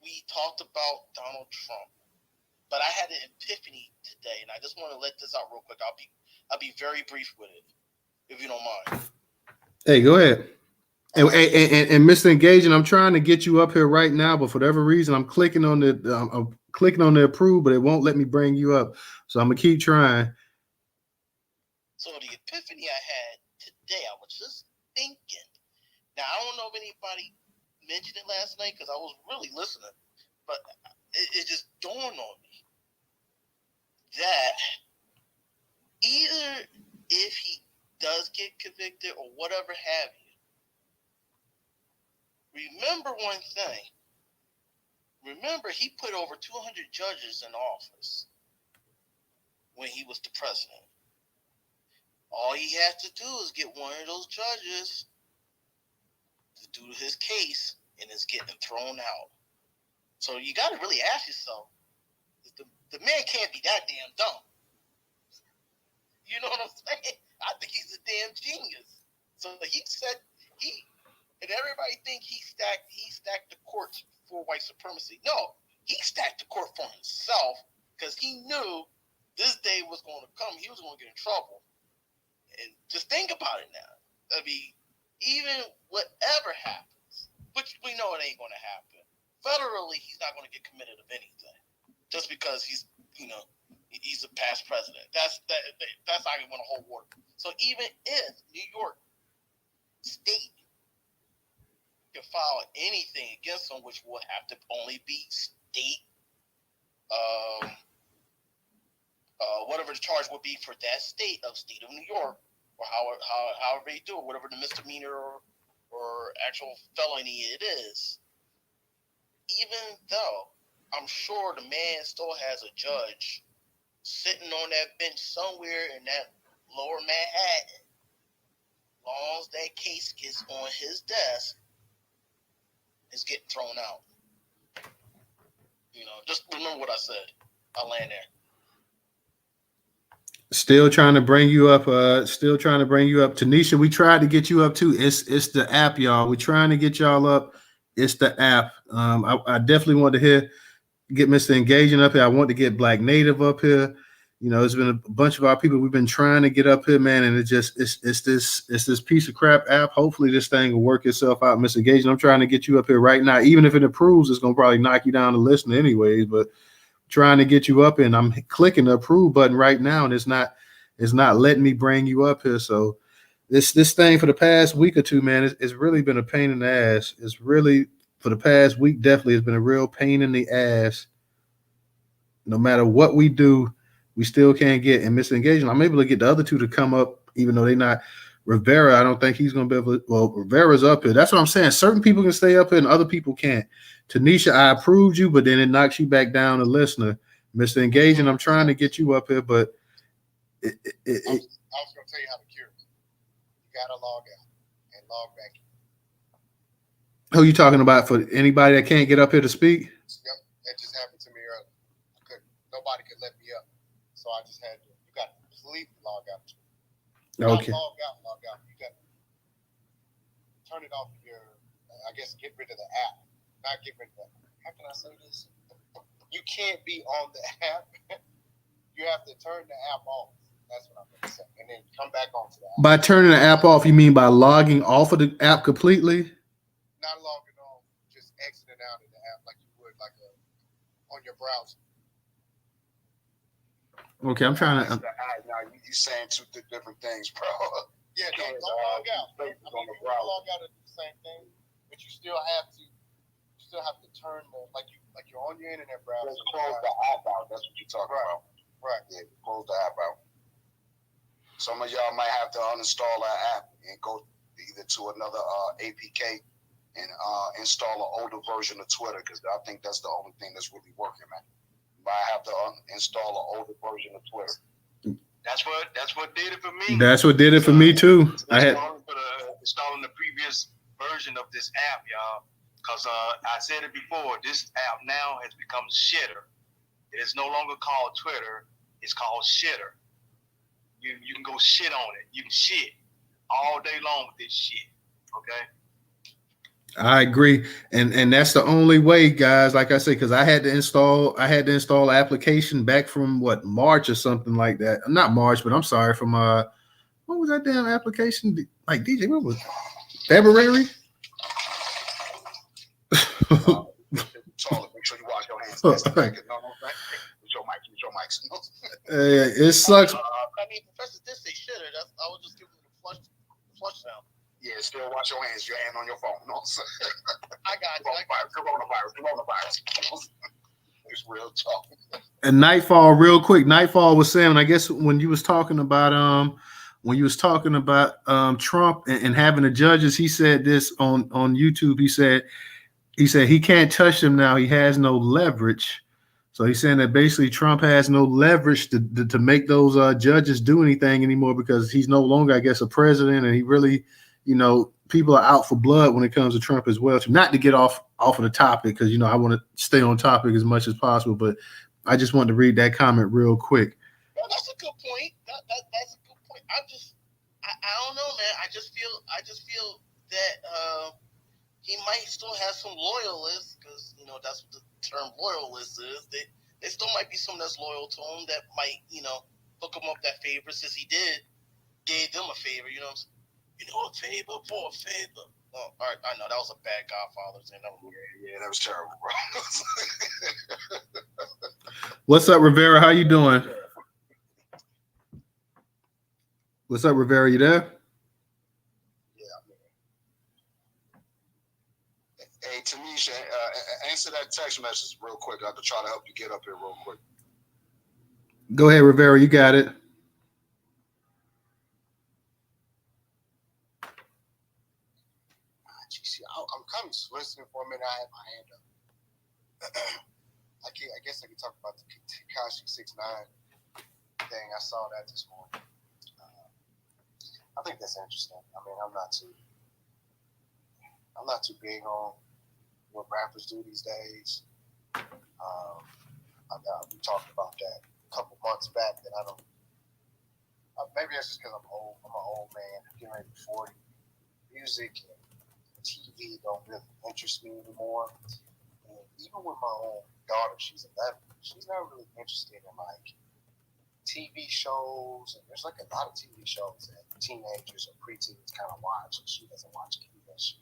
we talked about Donald Trump, but I had an epiphany today, and I just want to let this out real quick. I'll be very brief with it, if you don't mind. Hey, go ahead. And Mr. Engaging, I'm trying to get you up here right now, but for whatever reason, I'm clicking on the approve, but it won't let me bring you up. So I'm gonna keep trying. So the epiphany I had today, I was just thinking. Now I don't know if anybody mentioned it last night because I was really listening, but it just dawned on me that either if he does get convicted or whatever have you, remember one thing. Remember, he put over 200 judges in office when he was the president. All he has to do is get one of those judges to do his case, and it's getting thrown out. So you got to really ask yourself, the man can't be that damn dumb. You know what I'm saying? I think he's a damn genius. So and everybody think he stacked the courts for white supremacy. No, he stacked the court for himself because he knew this day was going to come. He was going to get in trouble. And just think about it now. I mean, even whatever happens, which we know it ain't going to happen, federally, he's not going to get committed of anything just because he's a past president. That's not even going to hold water. So even if New York State can file anything against him, which will have to only be state, whatever the charge would be for that state of New York, or however they do it, whatever the misdemeanor or actual felony it is. Even though I'm sure the man still has a judge sitting on that bench somewhere in that lower Manhattan, as long as that case gets on his desk, it's getting thrown out. Just remember what I said. I'll land there. Still trying to bring you up. Tanisha, we tried to get you up too. It's the app, y'all. We're trying to get y'all up. It's the app. I definitely want to get Mr. Engaging up here. I want to get Black Native up here. It's been a bunch of our people we've been trying to get up here, man, and it's this piece of crap app. Hopefully this thing will work itself out, Mr. Engaging. I'm trying to get you up here right now. Even if it approves, it's gonna probably knock you down the list anyways, but trying to get you up, and I'm clicking the approve button right now, and it's not letting me bring you up here. So this thing for the past week or two, man, it's really been a pain in the ass. It's really, for the past week, definitely has been a real pain in the ass. No matter what we do, we still can't get. And Mr. Engagement, I'm able to get the other two to come up, even though they're not. Rivera, I don't think he's going to be able to. Well, Rivera's up here. That's what I'm saying. Certain people can stay up here and other people can't. Tanisha, I approved you, but then it knocks you back down to listener. Mr. Engaging, I'm trying to get you up here, but I was going to tell you how to cure it. You got to log out and log back in. Who are you talking about? For anybody that can't get up here to speak? Yep, that just happened to me earlier. Nobody could let me up, so I just had to. You got to completely log out. Okay. Log out. You got to turn it off your. I guess get rid of the app. Not get rid of that. How can I say this? You can't be on the app. You have to turn the app off. That's what I'm going to say. And then come back onto the app. By turning the app off, you mean by logging off of the app completely? Not logging on, just exiting out of the app like you would on your browser. Okay, I'm trying to. Now you saying two different things, bro. Yeah, don't log out. I mean, you can log out and do the same thing, but you still have to turn like you're on your internet browser. Just close the app out. That's what you're talking about. Right. Yeah, close the app out. Some of y'all might have to uninstall that app and go either to another APK and install an older version of Twitter, because I think that's the only thing that's really working, man. You might have to install an older version of Twitter. That's what did it for me. That's what did it for me too. I had installing the previous version of this app, y'all, because I said it before. This app now has become shitter. It is no longer called Twitter. It's called shitter. You can go shit on it. You can shit all day long with this shit. Okay. I agree, and that's the only way, guys. Like I say, because I had to install the application back from March or something like that. Not March, but I'm sorry, from what was that damn application? Like DJ, what was it? February? Make sure you wash your hands. With your mics. It sucks. I mean, Professor did say shitter. I was just giving him a flush sound. Yeah, still wash your hands. Your hand on your phone. No, sir. I got you. Coronavirus. It's real talk. And Nightfall, real quick. Nightfall was saying, I guess when you was talking about Trump and having the judges, he said this on YouTube. He said he can't touch them now. He has no leverage. So he's saying that basically Trump has no leverage to make those judges do anything anymore because he's no longer, I guess, a president, and he really, people are out for blood when it comes to Trump as well. So not to get off of the topic because I want to stay on topic as much as possible, but I just wanted to read that comment real quick. Well, that's a good point. That's a good point. I don't know, man. I just feel that he might still have some loyalists because that's what the term loyalist is. They still might be some that's loyal to him that might hook him up that favor since he gave them a favor. A favor for a favor. Oh, all right, I know that was a bad Godfather thing. Yeah, that was terrible, bro. What's up, Rivera? How you doing? What's up, Rivera? You there? Hey, Tanisha, answer that text message real quick. I have to try to help you get up here real quick. Go ahead, Rivera. You got it. I'm kind of listening for a minute. I have my hand up. I guess I can talk about the Tekashi 6ix9ine thing. I saw that this morning. I think that's interesting. I mean, I'm not too big on what rappers do these days. We talked about that a couple months back. That I don't. Maybe that's just because I'm old. I'm an old man. I'm getting ready to be 40. Music and TV don't really interest me anymore. And even with my own daughter, she's 11. She's not really interested in like TV shows. And there's like a lot of TV shows that teenagers or preteens kind of watch, and she doesn't watch any of that shit.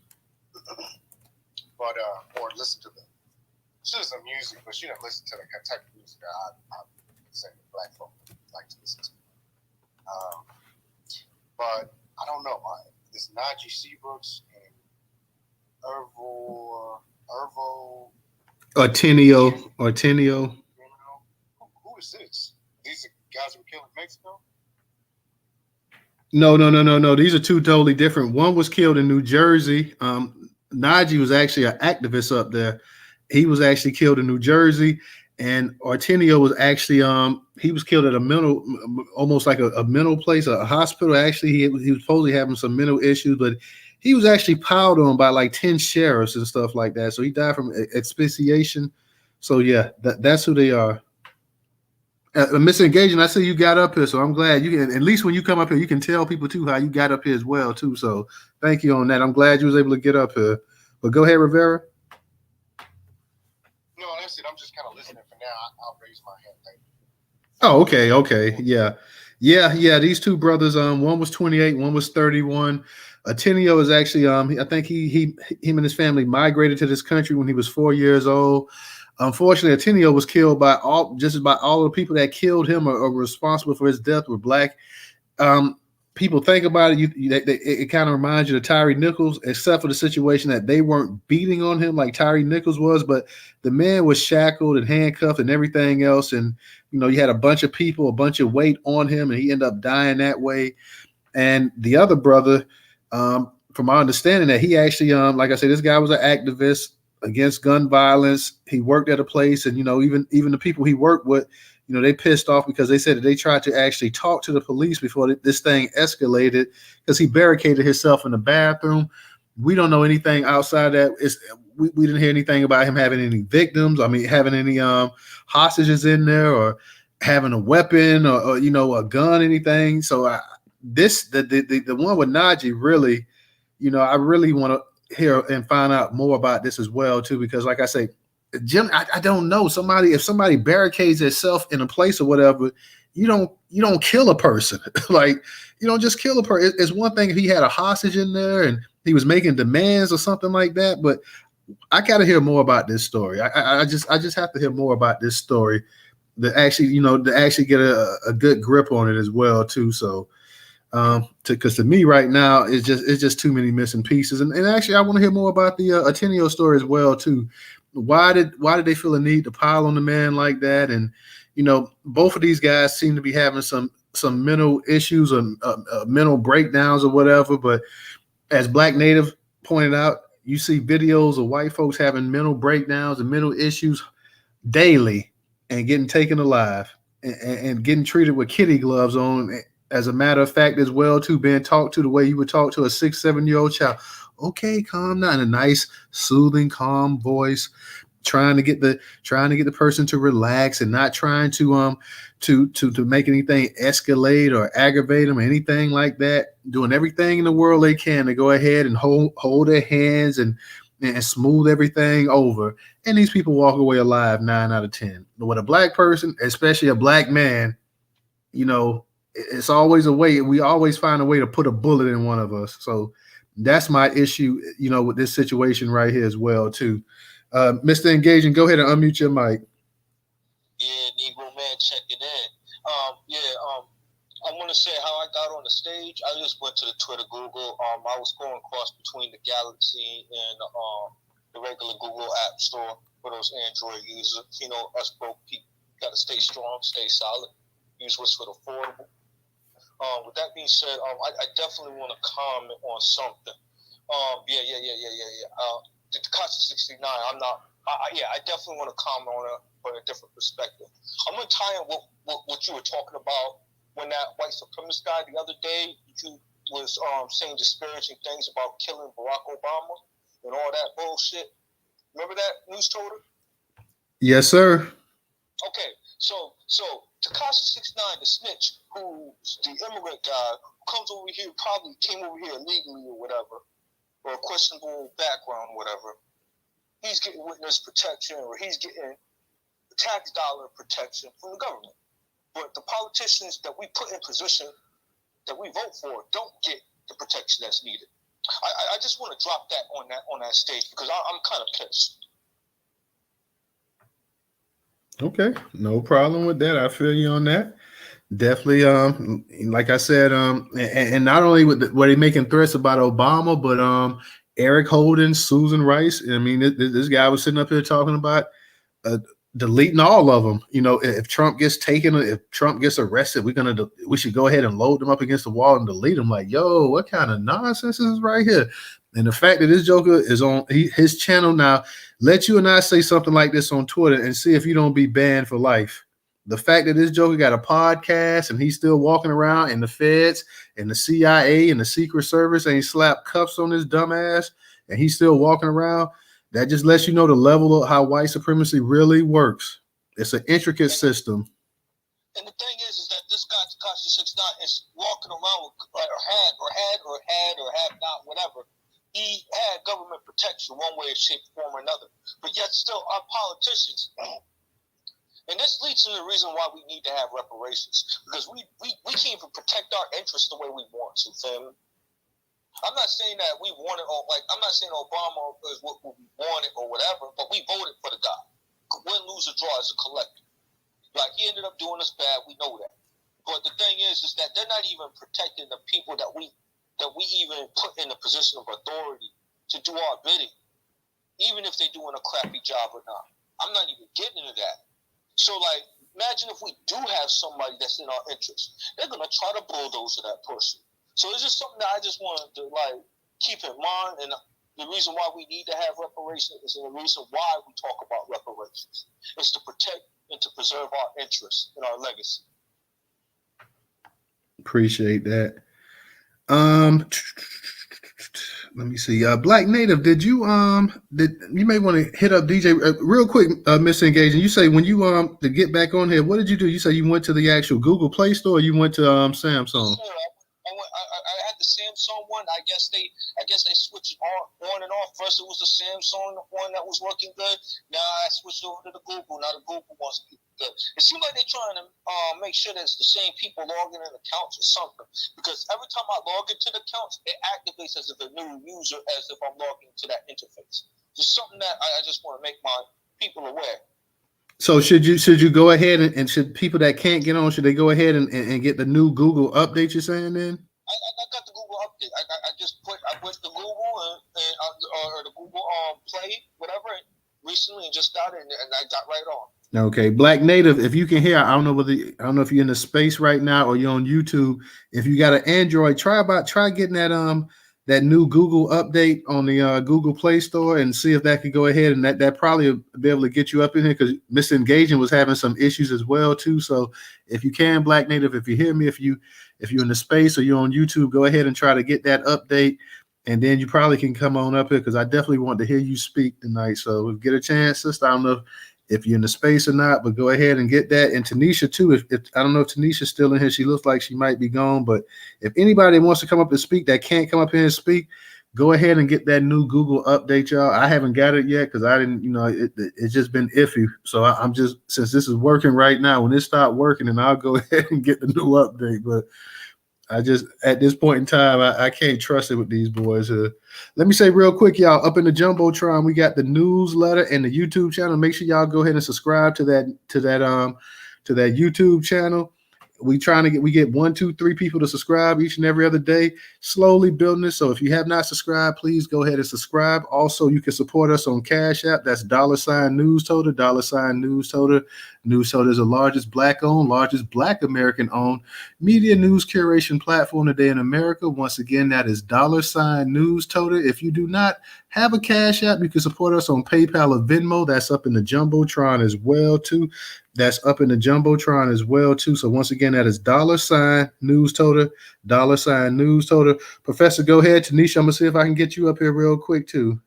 But or listen to she listens to music, but she doesn't listen to the type of music that I say black folk like to listen to. But I don't know. This Naji Seabrooks and Irvo Otieno. Who is this? These are guys who were killed in Mexico? No. These are two totally different. One was killed in New Jersey. Naji was actually an activist up there. He was actually killed in New Jersey, and Otieno was actually he was killed at almost like a mental place, a hospital. Actually, he was supposedly having some mental issues, but he was actually piled on by like 10 sheriffs and stuff like that. So he died from asphyxiation. So yeah, that's who they are. Mr. Engaging, I see you got up here, so I'm glad you can. At least when you come up here, you can tell people too how you got up here as well too. So thank you on that. I'm glad you was able to get up here. But go ahead, Rivera. No, that's it. I'm just kind of listening for now. I'll raise my hand later. Oh, okay, yeah. These two brothers, one was 28, one was 31. Otieno is actually, I think him and his family migrated to this country when he was 4 years old. Unfortunately, Otieno was killed by all the people that killed him or responsible for his death were black. People think about it, it kind of reminds you of Tyree Nichols, except for the situation that they weren't beating on him like Tyree Nichols was, but the man was shackled and handcuffed and everything else. And, you had a bunch of people, a bunch of weight on him, and he ended up dying that way. And the other brother, from my understanding, that he actually, like I said, this guy was an activist against gun violence. He worked at a place, and, even the people he worked with, they pissed off because they said that they tried to actually talk to the police before this thing escalated because he barricaded himself in the bathroom. We don't know anything outside that. We didn't hear anything about him having any victims. I mean, having any hostages in there or having a weapon or a gun, anything. So the one with Naji really, I really want to hear and find out more about this as well too, because like I say, Jim, I don't know. If somebody barricades itself in a place or whatever, you don't kill a person. Like, you don't just kill a person. It's one thing if he had a hostage in there and he was making demands or something like that, but I got to hear more about this story. I just have to hear more about this story to actually get a good grip on it as well too. So, because to me right now it's just too many missing pieces. And actually, I want to hear more about the Otieno story as well too. Why did they feel a need to pile on the man like that? And both of these guys seem to be having some mental issues or mental breakdowns or whatever. But as Black Native pointed out, you see videos of white folks having mental breakdowns and mental issues daily. and getting taken alive and getting treated with kitty gloves on. As a matter of fact, as well, too, being talked to the way you would talk to a 6, 7 year old child. Okay, calm down, in a nice, soothing, calm voice, trying to get the person to relax and not trying to make anything escalate or aggravate them or anything like that. Doing everything in the world they can to go ahead and hold their hands and smooth everything over. And these people walk away alive 9 out of 10. But with a black person, especially a black man, it's always a way. We always find a way to put a bullet in one of us. So that's my issue, with this situation right here as well, too. Mr. Engaging, go ahead and unmute your mic. Yeah, Negro Man checking in. I want to say how I got on the stage. I just went to the Twitter, Google. I was going across between the Galaxy and the regular Google App Store for those Android users. Us broke people got to stay strong, stay solid. Use what's affordable. With that being said, I definitely want to comment on something. The Tekashi 6ix9ine. I definitely want to comment on it from a different perspective. I'm going to tie in what you were talking about when that white supremacist guy the other day was saying disparaging things about killing Barack Obama and all that bullshit. Remember that, Newstoter? Yes, sir. Okay, so Tekashi 6ix9ine, the snitch, who's the immigrant guy, who comes over here, probably came over here illegally or whatever, or a questionable background, whatever, he's getting witness protection or he's getting tax dollar protection from the government. But the politicians that we put in position that we vote for don't get the protection that's needed. I just want to drop that on that stage because I'm kind of pissed. Okay, no problem with that. I feel you on that. Definitely, like I said, and not only were they making threats about Obama, but Eric Holden, Susan Rice. I mean, this guy was sitting up here talking about deleting all of them. If Trump gets taken, if Trump gets arrested, we should go ahead and load them up against the wall and delete them. Like, yo, what kind of nonsense is right here? And the fact that this joker is on his channel now, let you and I say something like this on Twitter and see if you don't be banned for life. The fact that this joker got a podcast and he's still walking around and the feds and the CIA and the Secret Service ain't slapped cuffs on his dumb ass and he's still walking around, that just lets you know the level of how white supremacy really works. It's an intricate system. And the thing is that this guy, Tekashi 6ix9ine, is walking around with, or had not, whatever. He had government protection one way, shape, form, or another. But yet still our politicians, and this leads to the reason why we need to have reparations. Because we can't even protect our interests the way we want to, family. I'm not saying that we want it, I'm not saying Obama is what we wanted or whatever, but we voted for the guy. Win, lose, or draw as a collective. Like, he ended up doing us bad, we know that. But the thing is that they're not even protecting the people that we even put in a position of authority to do our bidding, even if they're doing a crappy job or not. I'm not even getting into that. So, imagine if we do have somebody that's in our interest. They're going to try to bulldoze that person. So it's just something that I just wanted to, keep in mind. And the reason why we need to have reparations is the reason why we talk about reparations. It's to protect and to preserve our interests and our legacy. Appreciate that. Let me see. Black Native, did you may want to hit up DJ real quick, Mr. Engaging. You say when you to get back on here, what did you do? You say you went to the actual Google Play Store or you went to Samsung? I had the Samsung one. I guess they switched it on and off. First it was the Samsung one that was working good. Now I switched over to the Google. Now the Google one's good. It seems like they're trying to make sure that it's the same people logging in accounts or something. Because every time I log into the accounts, it activates as if a new user, as if I'm logging into that interface. Just something that I just want to make my people aware. So should you go ahead and should people that can't get on, should they go ahead and get the new Google update you're saying then? I got the Google update. I went to Google or the Google Play, whatever, recently and just got it and I got right on. Okay, Black Native, if you can hear, I don't know if you're in the space right now or you're on YouTube. If you got an Android, try getting that that new Google update on the Google Play Store and see if that could go ahead, and that probably will be able to get you up in here, because Mr. Engaging was having some issues as well too. So if you can, Black Native, if you hear me, if you're in the space or you're on YouTube, go ahead and try to get that update, and then you probably can come on up here, because I definitely want to hear you speak tonight. So if you get a chance, sister, I don't know if you're in the space or not, but go ahead and get that. And Tanisha too, if I don't know if Tanisha's still in here, she looks like she might be gone, but if anybody wants to come up and speak that can't come up here and speak, go ahead and get that new Google update, y'all. I haven't got it yet, because I didn't, it's just been iffy. So I'm just, since this is working right now, when it stopped working, and I'll go ahead and get the new update. But I just, at this point in time, I can't trust it with these boys. Let me say real quick, y'all, up in the Jumbotron, we got the newsletter and the YouTube channel. Make sure y'all go ahead and subscribe to that YouTube channel. We get 1, 2, 3 people to subscribe each and every other day, slowly building it. So if you have not subscribed, please go ahead and subscribe. Also, you can support us on Cash App. That's $Newstoter, $Newstoter. Newstoter is the largest Black-owned, largest Black American-owned media news curation platform today in America. Once again, that is $Newstoter. If you do not have a Cash App, you can support us on PayPal or Venmo. That's up in the Jumbotron as well too. So once again, that is $Newstoter, $Newstoter. Professor, go ahead. Tanisha, I'm gonna see if I can get you up here real quick too.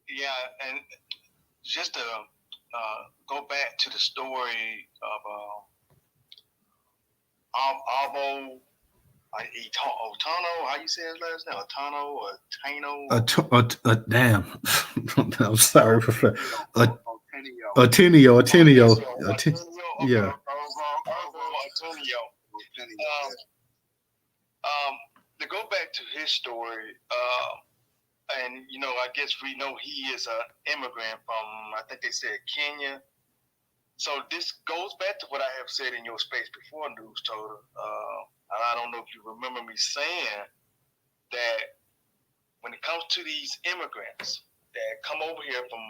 Yeah, and just to go back to the story of Irvo Otieno, how you say his last name? Otieno or Taino? Damn. I'm sorry, Professor. Otieno. Yeah. To go back to his story, and I guess we know he is an immigrant from, I think they said Kenya. So this goes back to what I have said in your space before, Newstoter. I don't know if you remember me saying that when it comes to these immigrants that come over here from,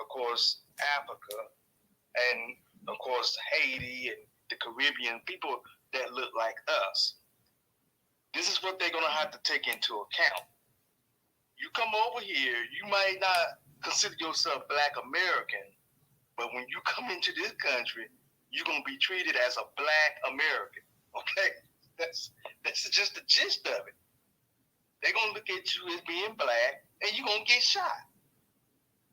of course, Africa and, of course, Haiti and the Caribbean, people that look like us, this is what they're going to have to take into account. You come over here, you might not consider yourself Black American, but when you come into this country, you're going to be treated as a Black American, okay? That's just the gist of it. They're going to look at you as being Black, and you're going to get shot.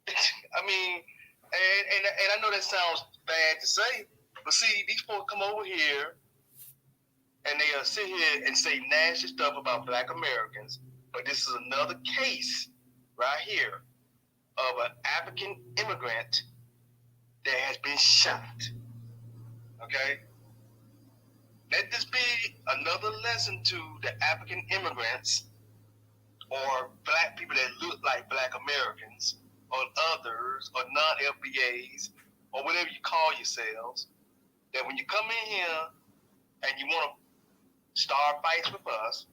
I mean, and I know that sounds bad to say, but see, these folks come over here, and they'll sit here and say nasty stuff about Black Americans, but this is another case right here of an African immigrant that has been shot. Okay? Let this be another lesson to the African immigrants or Black people that look like Black Americans or others or non-FBAs or whatever you call yourselves, that when you come in here and you want to start fights with us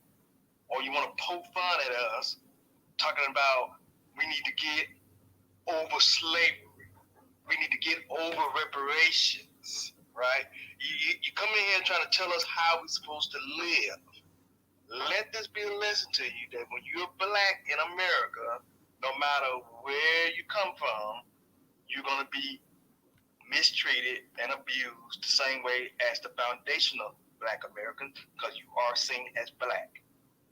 or you want to poke fun at us, talking about we need to get over slavery, we need to get over reparations, right? You come in here trying to tell us how we're supposed to live. Let this be a lesson to you that when you're Black in America, no matter where you come from, you're going to be mistreated and abused the same way as the foundational Black Americans, because you are seen as Black.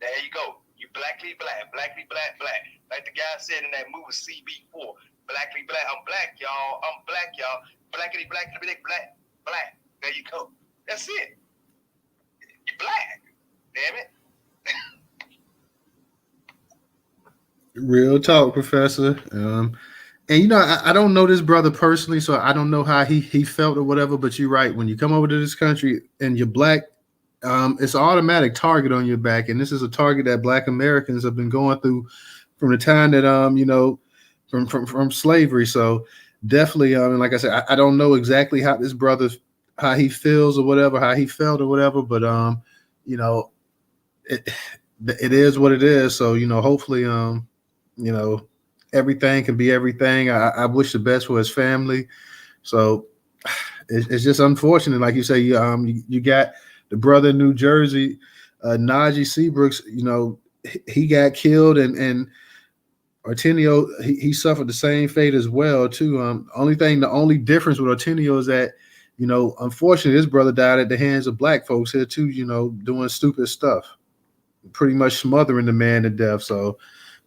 There you go. You blackly black, blackly black, black. Like the guy said in that movie CB4, blackly black. I'm Black, y'all. I'm Black, y'all. Blackity black, black, black, black. There you go. That's it. You're Black. Damn it. Real talk, Professor. And I don't know this brother personally, so I don't know how he felt or whatever, but you're right. When you come over to this country and you're Black, it's an automatic target on your back. And this is a target that Black Americans have been going through from the time that, from slavery. So definitely, and like I said, I don't know exactly how this brother, how he feels or whatever, how he felt or whatever, but, it is what it is. So, hopefully, everything can be everything. I wish the best for his family. So it's just unfortunate. Like you say, you got the brother in New Jersey, Naji Seabrooks, he got killed, and Otieno, he suffered the same fate as well too. The only difference with Otieno is that, unfortunately, his brother died at the hands of black folks here too. Doing stupid stuff, pretty much smothering the man to death. So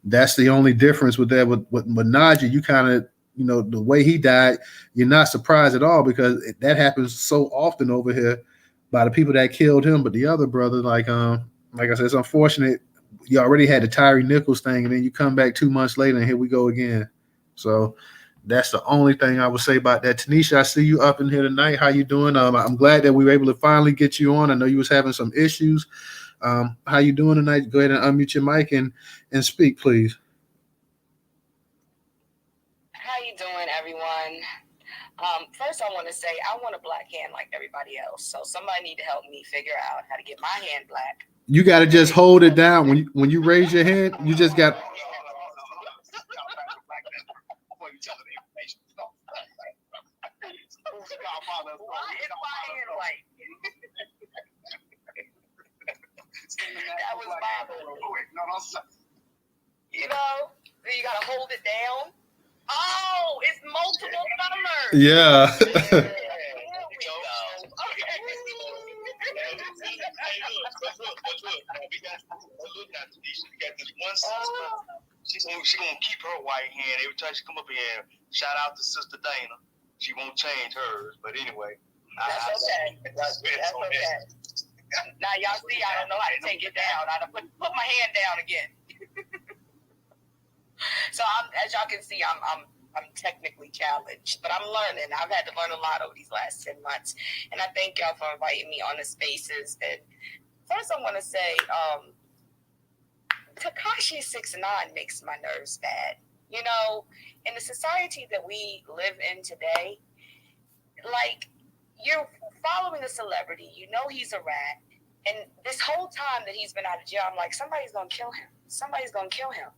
that's the only difference with that. With Najee, you kind of, the way he died, you're not surprised at all because that happens so often over here by the people that killed him. But the other brother, like I said, it's unfortunate. You already had the Tyree Nichols thing, and then you come back 2 months later, and here we go again. So that's the only thing I would say about that. Tanisha, I see you up in here tonight. How you doing? I'm glad that we were able to finally get you on. I know you was having some issues. How you doing tonight? Go ahead and unmute your mic and speak, please. How you doing, everyone? First, I want to say I want a black hand like everybody else. So somebody need to help me figure out how to get my hand black. You got to just hold it down. When you raise your hand, you just got. Why is my hand white? That was bothering me. Then you got to hold it down. Oh, it's multiple numbers. Yeah. There we go. Okay. We got this one sister. She's gonna keep her white hand every time she come up here. Shout out to Sister Dana. She won't change hers, but anyway. That's okay. That's okay. Now y'all see, I don't know how to take it down. I done put my hand down again. So as y'all can see, I'm technically challenged, but I'm learning. I've had to learn a lot over these last 10 months, and I thank y'all for inviting me on the spaces. And first, I want to say, Tekashi 6ix9ine makes my nerves bad. In the society that we live in today, like, you're following a celebrity, he's a rat, and this whole time that he's been out of jail, I'm like, somebody's gonna kill him. Somebody's gonna kill him.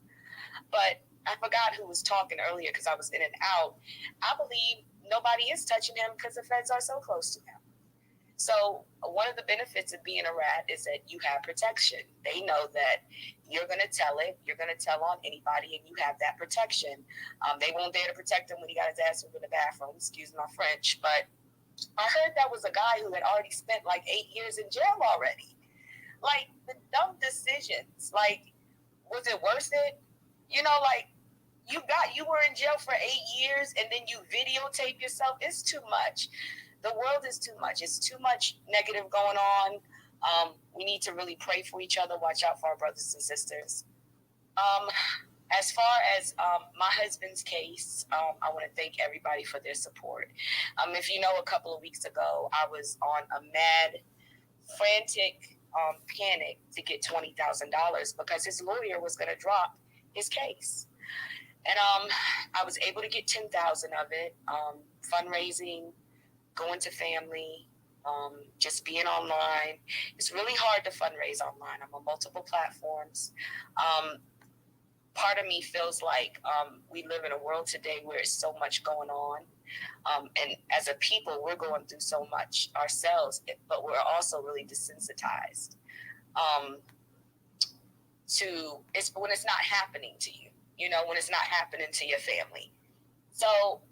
But I forgot who was talking earlier because I was in and out. I believe nobody is touching him because the feds are so close to him. So one of the benefits of being a rat is that you have protection. They know that you're going to tell it. You're going to tell on anybody, and you have that protection. They won't dare to protect him when he got his ass in the bathroom. Excuse my French. But I heard that was a guy who had already spent like 8 years in jail already. Like, the dumb decisions. Like, was it worth it? You were in jail for 8 years and then you videotape yourself. It's too much. The world is too much. It's too much negative going on. We need to really pray for each other. Watch out for our brothers and sisters. As far as my husband's case, I want to thank everybody for their support. If you know, a couple of weeks ago, I was on a mad, frantic panic to get $20,000 because his lawyer was going to drop his case. And I was able to get 10,000 of it, fundraising, going to family, just being online. It's really hard to fundraise online. I'm on multiple platforms. Part of me feels like we live in a world today where there's so much going on. And as a people, we're going through so much ourselves, but we're also really desensitized it's when it's not happening to you, when it's not happening to your family. So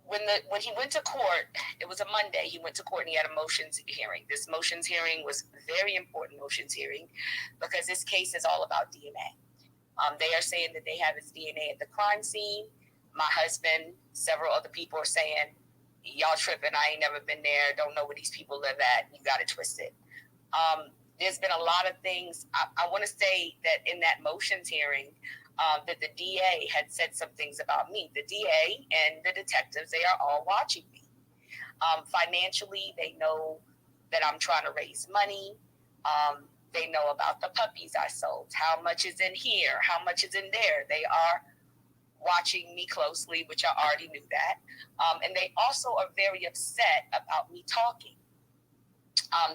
when he went to court, it was a Monday, he went to court and he had a motions hearing. This motions hearing was a very important motions hearing because this case is all about DNA. They are saying that they have his DNA at the crime scene. My husband, several other people are saying, y'all tripping, I ain't never been there, don't know where these people live at, you got it twisted. There's been a lot of things. I want to say that in that motions hearing, that the DA had said some things about me. The DA and the detectives, they are all watching me. Financially, they know that I'm trying to raise money. They know about the puppies I sold, how much is in here, how much is in there. They are watching me closely, which I already knew that. And they also are very upset about me talking.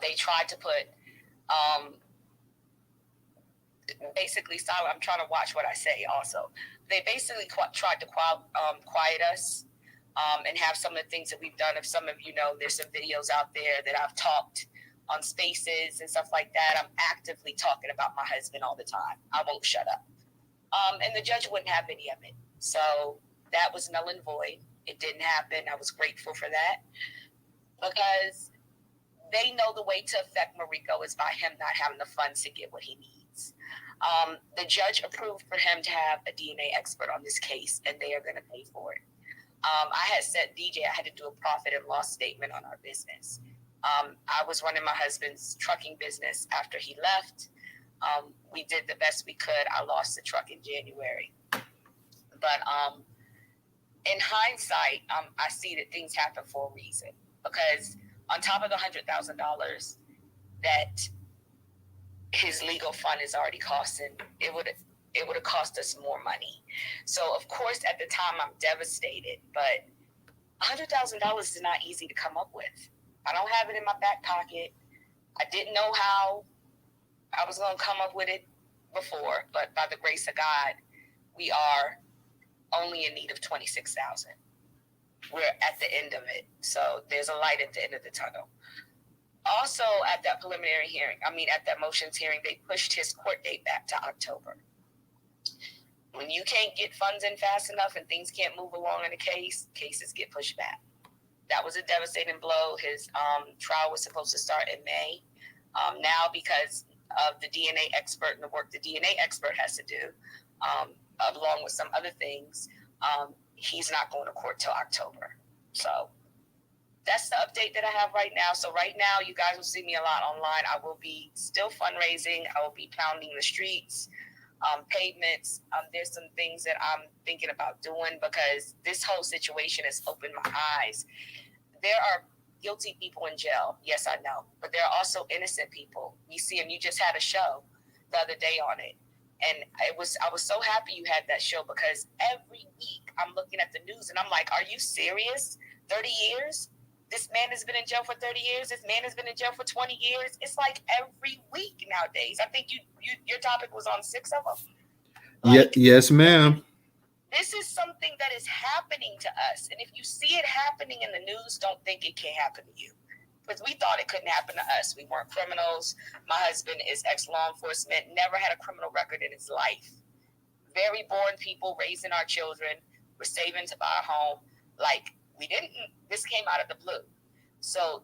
They tried to put, basically, sorry, I'm trying to watch what I say also. They basically tried to quiet us and have some of the things that we've done. If some of you know, there's some videos out there that I've talked on Spaces and stuff like that, I'm actively talking about my husband all the time. I won't shut up. And the judge wouldn't have any of it. So that was null and void. It didn't happen. I was grateful for that because they know the way to affect Mariko is by him not having the funds to get what he needs. The judge approved for him to have a DNA expert on this case, and they are going to pay for it. I had said, DJ, I had to do a profit and loss statement on our business. I was running my husband's trucking business after he left. We did the best we could. I lost the truck in January. But in hindsight, I see that things happen for a reason. Because on top of the $100,000 that his legal fund is already costing, it would have cost us more money. So, of course, at the time, I'm devastated. But $100,000 is not easy to come up with. I don't have it in my back pocket. I didn't know how I was going to come up with it before, but by the grace of God, we are only in need of $26,000. We're at the end of it, so there's a light at the end of the tunnel. Also, at that preliminary hearing, at that motions hearing, they pushed his court date back to October. When you can't get funds in fast enough and things can't move along in a case, cases get pushed back. That was a devastating blow. His trial was supposed to start in May. Now, because of the DNA expert and the work the DNA expert has to do, along with some other things, he's not going to court till October. So that's the update that I have right now. So right now, you guys will see me a lot online. I will be still fundraising. I will be pounding the streets, pavements. There's some things that I'm thinking about doing because this whole situation has opened my eyes. There are guilty people in jail. Yes, I know. But there are also innocent people. You see them. You just had a show the other day on it. And I was so happy you had that show because every week I'm looking at the news and I'm like, are you serious? 30 years? This man has been in jail for 30 years. This man has been in jail for 20 years. It's like every week nowadays. I think your topic was on 6 of them. Like, yes, ma'am. This is something that is happening to us. And if you see it happening in the news, don't think it can't happen to you. Because we thought it couldn't happen to us. We weren't criminals. My husband is ex-law enforcement, never had a criminal record in his life. Very born people raising our children. We're saving to buy a home. Like, this came out of the blue. So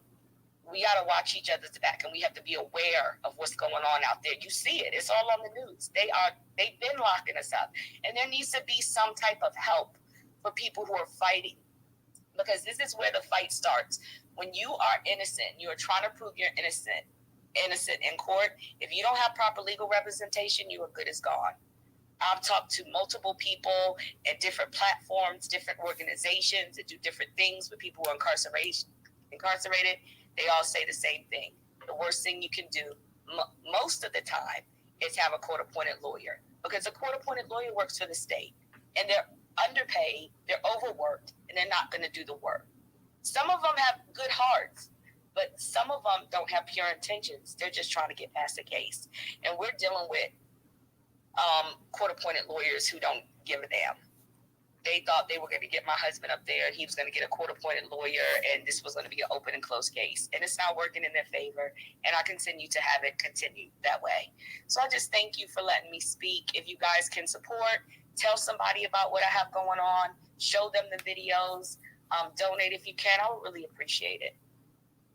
we got to watch each other's back, and we have to be aware of what's going on out there. You see it. It's all on the news. They've been locking us up. And there needs to be some type of help for people who are fighting, because this is where the fight starts. When you are innocent, you are trying to prove you're innocent in court. If you don't have proper legal representation, you are good as gone. I've talked to multiple people at different platforms, different organizations that do different things with people who are incarcerated. They all say the same thing. The worst thing you can do most of the time is have a court-appointed lawyer, because a court-appointed lawyer works for the state, and they're underpaid, they're overworked, and they're not going to do the work. Some of them have good hearts, but some of them don't have pure intentions. They're just trying to get past the case. And we're dealing with court-appointed lawyers who don't give a damn. They thought they were going to get my husband up there. He was going to get a court-appointed lawyer, and this was going to be an open and closed case. And it's not working in their favor, and I continue to have it continue that way. So I just thank you for letting me speak. If you guys can support, tell somebody about what I have going on, show them the videos, donate if you can. I would really appreciate it.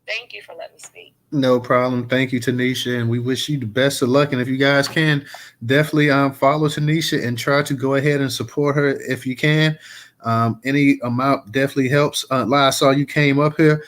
Thank you for letting me speak. No problem. Thank you, Tanisha, and we wish you the best of luck. And if you guys can, definitely follow Tanisha and try to go ahead and support her if you can. Any amount definitely helps. Aunt Lai, I saw you came up here.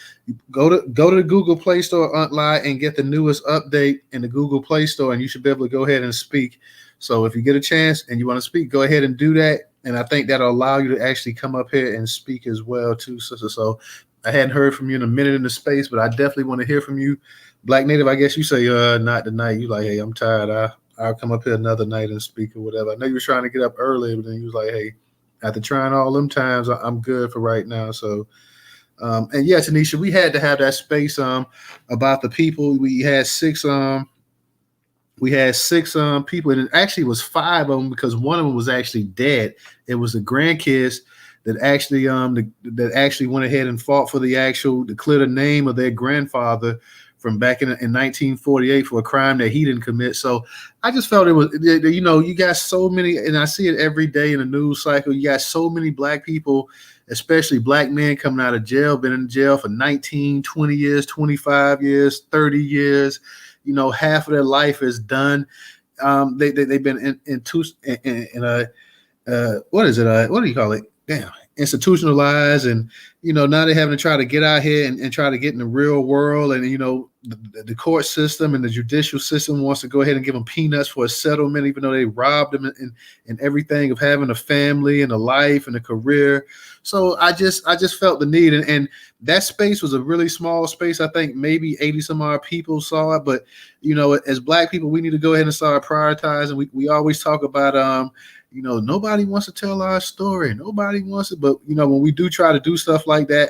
Go to the Google Play Store, Aunt Lai, and get the newest update in the Google Play Store, and you should be able to go ahead and speak. So if you get a chance and you want to speak, go ahead and do that. And I think that'll allow you to actually come up here and speak as well, too, sister. So I hadn't heard from you in a minute in the space, but I definitely want to hear from you. Black Native, I guess you say, not tonight. You like, hey, I'm tired. I'll come up here another night and speak or whatever. I know you were trying to get up early, but then you was like, hey, after trying all them times, I'm good for right now. So, and yeah, Tanisha, we had to have that space about the people. We had six people, and it actually was 5 of them because one of them was actually dead. It was the grandkids that actually went ahead and fought for to clear the name of their grandfather from back in 1948 for a crime that he didn't commit. So I just felt it was, you know, you got so many, and I see it every day in the news cycle. You got so many black people, especially black men, coming out of jail, been in jail for 19, 20 years, 25 years, 30 years. You know, half of their life is done. They've been in a what is it? What do you call it? Damn, institutionalized, and you know, now they're having to try to get out here and try to get in the real world. And you know, the court system and the judicial system wants to go ahead and give them peanuts for a settlement, even though they robbed them and everything of having a family and a life and a career. So I just felt the need, and that space was a really small space. I think maybe 80 some odd people saw it, but you know, as black people, we need to go ahead and start prioritizing. We always talk about you know, nobody wants to tell our story. Nobody wants it. But, you know, when we do try to do stuff like that,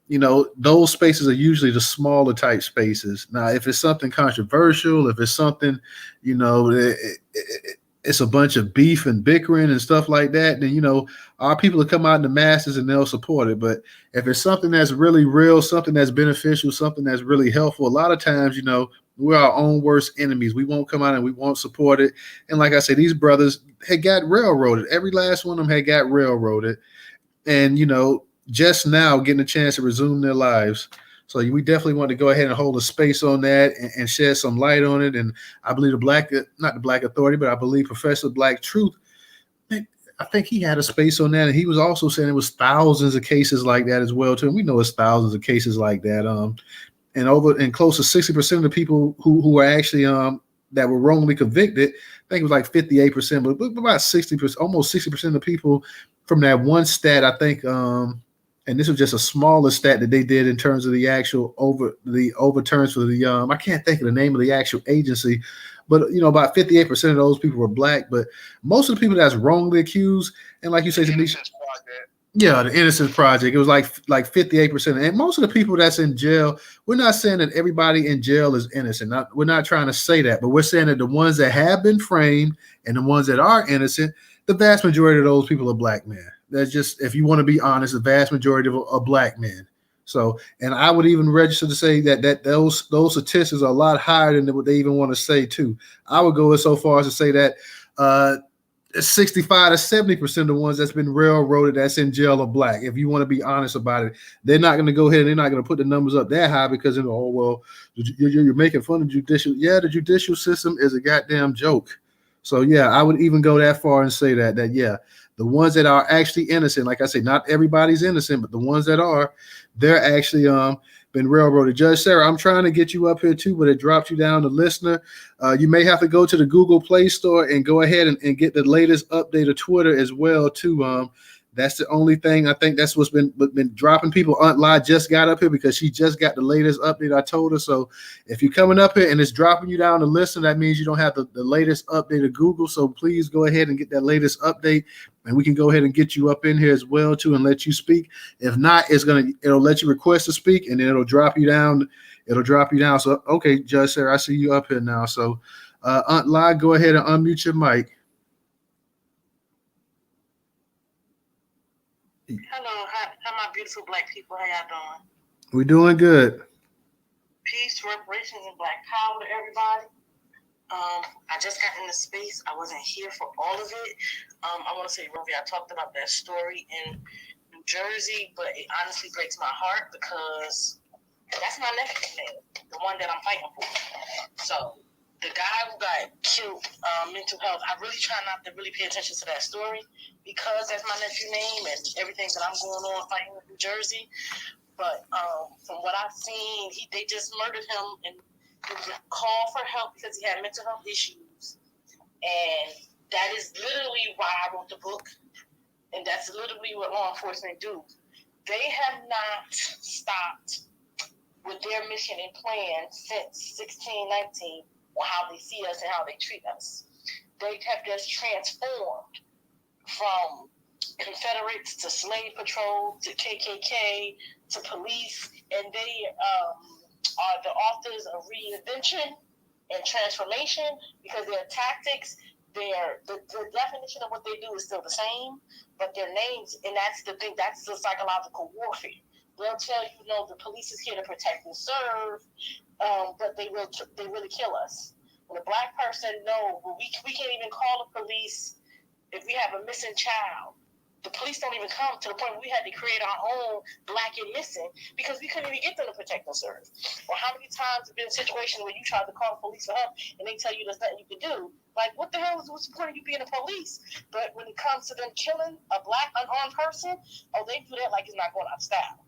you know, those spaces are usually the smaller type spaces. Now, if it's something controversial, if it's something, you know, it's a bunch of beef and bickering and stuff like that, then, you know, our people will come out in the masses and they'll support it. But if it's something that's really real, something that's beneficial, something that's really helpful, a lot of times, you know, we're our own worst enemies. We won't come out and we won't support it. And like I said, these brothers had got railroaded. Every last one of them had got railroaded. And, you know, just now getting a chance to resume their lives. So we definitely want to go ahead and hold a space on that and shed some light on it. And I believe not the Black Authority, but I believe Professor Black Truth, I think he had a space on that. And he was also saying it was thousands of cases like that as well, too. And we know it's thousands of cases like that. And close to 60% of the people who were actually that were wrongly convicted, I think it was like 58%, but about 60%, almost 60% of the people from that one stat, I think, and this was just a smaller stat that they did in terms of the actual overturns for the I can't think of the name of the actual agency, but you know, about 58% of those people were black. But most of the people that's wrongly accused, and like you say, yeah, the Innocence Project. It was like 58%. And most of the people that's in jail, we're not saying that everybody in jail is innocent. We're not trying to say that, but we're saying that the ones that have been framed and the ones that are innocent, the vast majority of those people are black men. That's just, if you want to be honest, the vast majority are black men. So, and I would even register to say that those statistics are a lot higher than what they even want to say too. I would go so far as to say that 65 to 70% of the ones that's been railroaded that's in jail are black. If you want to be honest about it, they're not going to go ahead and they're not going to put the numbers up that high because, you know, oh, well, you're making fun of judicial. Yeah, the judicial system is a goddamn joke. So, yeah, I would even go that far and say that, yeah, the ones that are actually innocent, like I say, not everybody's innocent, but the ones that are, they're actually been railroaded. Judge Sarah, I'm trying to get you up here too, but it dropped you down to listener. You may have to go to the Google Play Store and go ahead and get the latest update of Twitter as well too. That's the only thing. I think that's what's been dropping people. Aunt Lai just got up here because she just got the latest update. I told her. So if you're coming up here and it's dropping you down to listen, that means you don't have the latest update of Google. So please go ahead and get that latest update, and we can go ahead and get you up in here as well too and let you speak. If not, it'll let you request to speak, and then it'll drop you down. So okay, Judge Sarah, I see you up here now. So Aunt Lai, go ahead and unmute your mic. Hello, hi my beautiful black people. How y'all doing? We're doing good. Peace, reparations, and black power to everybody. I just got in the space. I wasn't here for all of it. I want to say, Rovi, I talked about that story in New Jersey, but it honestly breaks my heart because that's my nephew, man, the one that I'm fighting for. So the guy who got killed, mental health, I really try not to really pay attention to that story because that's my nephew's name and everything that I'm going on fighting in New Jersey. But from what I've seen, they just murdered him, and it was a call for help because he had mental health issues. And that is literally why I wrote the book. And that's literally what law enforcement do. They have not stopped with their mission and plan since 1619, or how they see us and how they treat us. They have just transformed from Confederates to slave patrol to KKK to police, and they are the authors of reinvention and transformation because their tactics, the definition of what they do is still the same, but their names, and that's the thing, that's the psychological warfare. They'll tell you, the police is here to protect and serve, but they really kill us. When a black person, no, we can't even call the police if we have a missing child. The police don't even come, to the point where we had to create our own black and missing because we couldn't even get them to protect themselves. Or how many times have been situations where you tried to call the police for help and they tell you there's nothing you can do? Like, what's the point of you being a police? But when it comes to them killing a black unarmed person, they do that like it's not going out of style.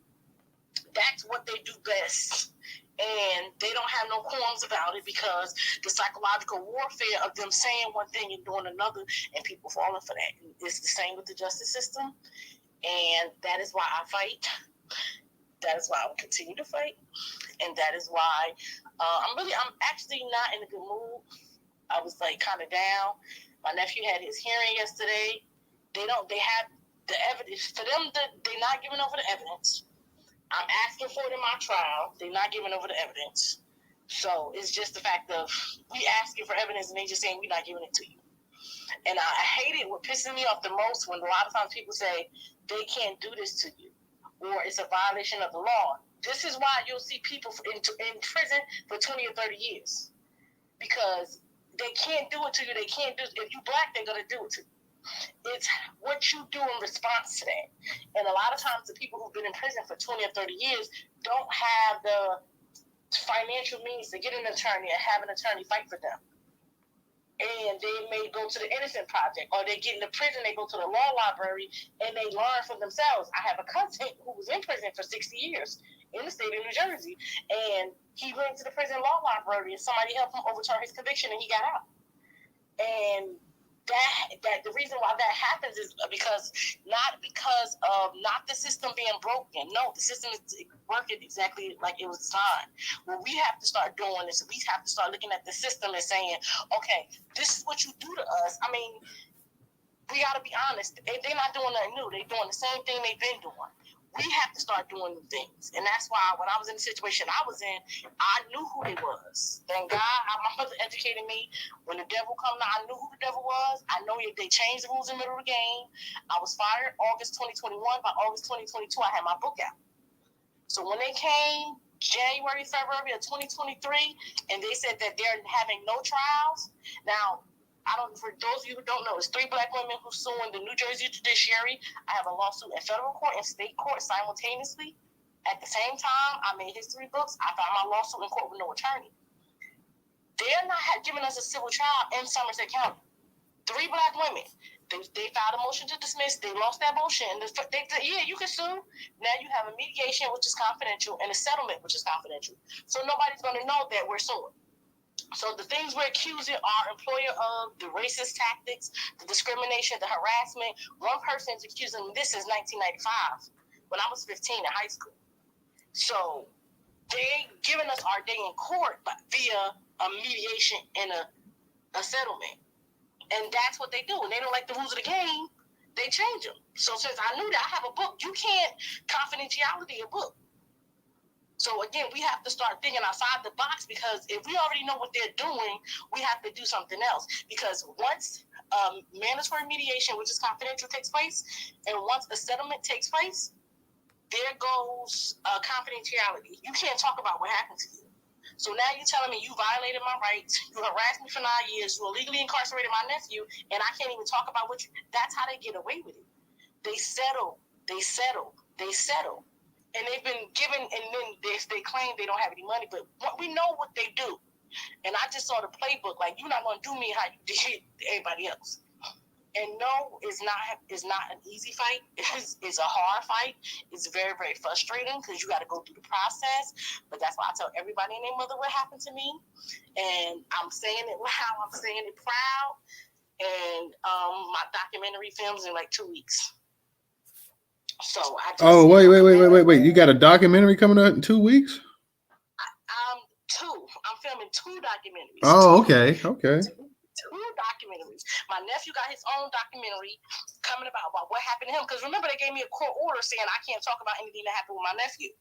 That's what they do best. And they don't have no qualms about it because the psychological warfare of them saying one thing and doing another, and people falling for that. It's the same with the justice system, and that is why I fight. That is why I will continue to fight, and that is why I'm actually not in a good mood. I was like kind of down. My nephew had his hearing yesterday. They have the evidence for them. They're not giving over the evidence. I'm asking for it in my trial. They're not giving over the evidence. So it's just the fact of we asking for evidence and they just saying we're not giving it to you. And I hate it. What pisses me off the most when a lot of times people say they can't do this to you or it's a violation of the law. This is why you'll see people in prison for 20 or 30 years. Because they can't do it to you. They can't do it. If you black, they're going to do it to you. It's what you do in response to that. And a lot of times the people who've been in prison for 20 or 30 years don't have the financial means to get an attorney and have an attorney fight for them. And they may go to the Innocent Project, or they get into prison, they go to the law library, and they learn for themselves. I have a cousin who was in prison for 60 years in the state of New Jersey, and he went to the prison law library, and somebody helped him overturn his conviction, and he got out. And that the reason why that happens is because not the system being broken. No, the system is working exactly like it was designed. What we have to start doing is we have to start looking at the system and saying, okay, this is what you do to us. I mean, we got to be honest. They're not doing nothing new. They're doing the same thing they've been doing. We have to start doing new things. And that's why when I was in the situation I was in, I knew who they was. Thank God my mother educated me. When the devil come now, I knew who the devil was. I know they changed the rules in the middle of the game. I was fired August 2021. By August 2022, I had my book out. So when they came January, February of 2023, and they said that they're having no trials, now, for those of you who don't know, it's 3 black women who suing the New Jersey Judiciary. I have a lawsuit in federal court and state court simultaneously. At the same time, I made history books. I filed my lawsuit in court with no attorney. They're not giving us a civil trial in Somerset County. 3 black women. They filed a motion to dismiss. They lost that motion. And they said, yeah, you can sue. Now you have a mediation, which is confidential, and a settlement, which is confidential. So nobody's going to know that we're suing. So the things we're accusing our employer of, the racist tactics, the discrimination, the harassment. One person is accusing me. This is 1995, when I was 15 in high school. So they giving us our day in court via a mediation and a settlement. And that's what they do. And they don't like the rules of the game, they change them. So since I knew that, I have a book. You can't confidentiality a book. So again, we have to start thinking outside the box, because if we already know what they're doing, we have to do something else. Because once mandatory mediation, which is confidential, takes place, and once a settlement takes place, there goes confidentiality. You can't talk about what happened to you. So now you're telling me you violated my rights, you harassed me for 9 years, you illegally incarcerated my nephew, and I can't even talk about what you... That's how they get away with it. They settle. And they've been given, and then they claim they don't have any money, but we know what they do. And I just saw the playbook, like, you're not going to do me how you did everybody else. And no, it's not an easy fight. It's a hard fight. It's very, very frustrating because you got to go through the process. But that's why I tell everybody and their mother what happened to me. And I'm saying it loud. I'm saying it proud. And my documentary films in like 2 weeks. So I just... Oh, wait. You got a documentary coming out in 2 weeks? I'm filming 2 documentaries. Oh, okay. 2 documentaries. My nephew got his own documentary coming about what happened to him. Because remember, they gave me a court order saying I can't talk about anything that happened with my nephew.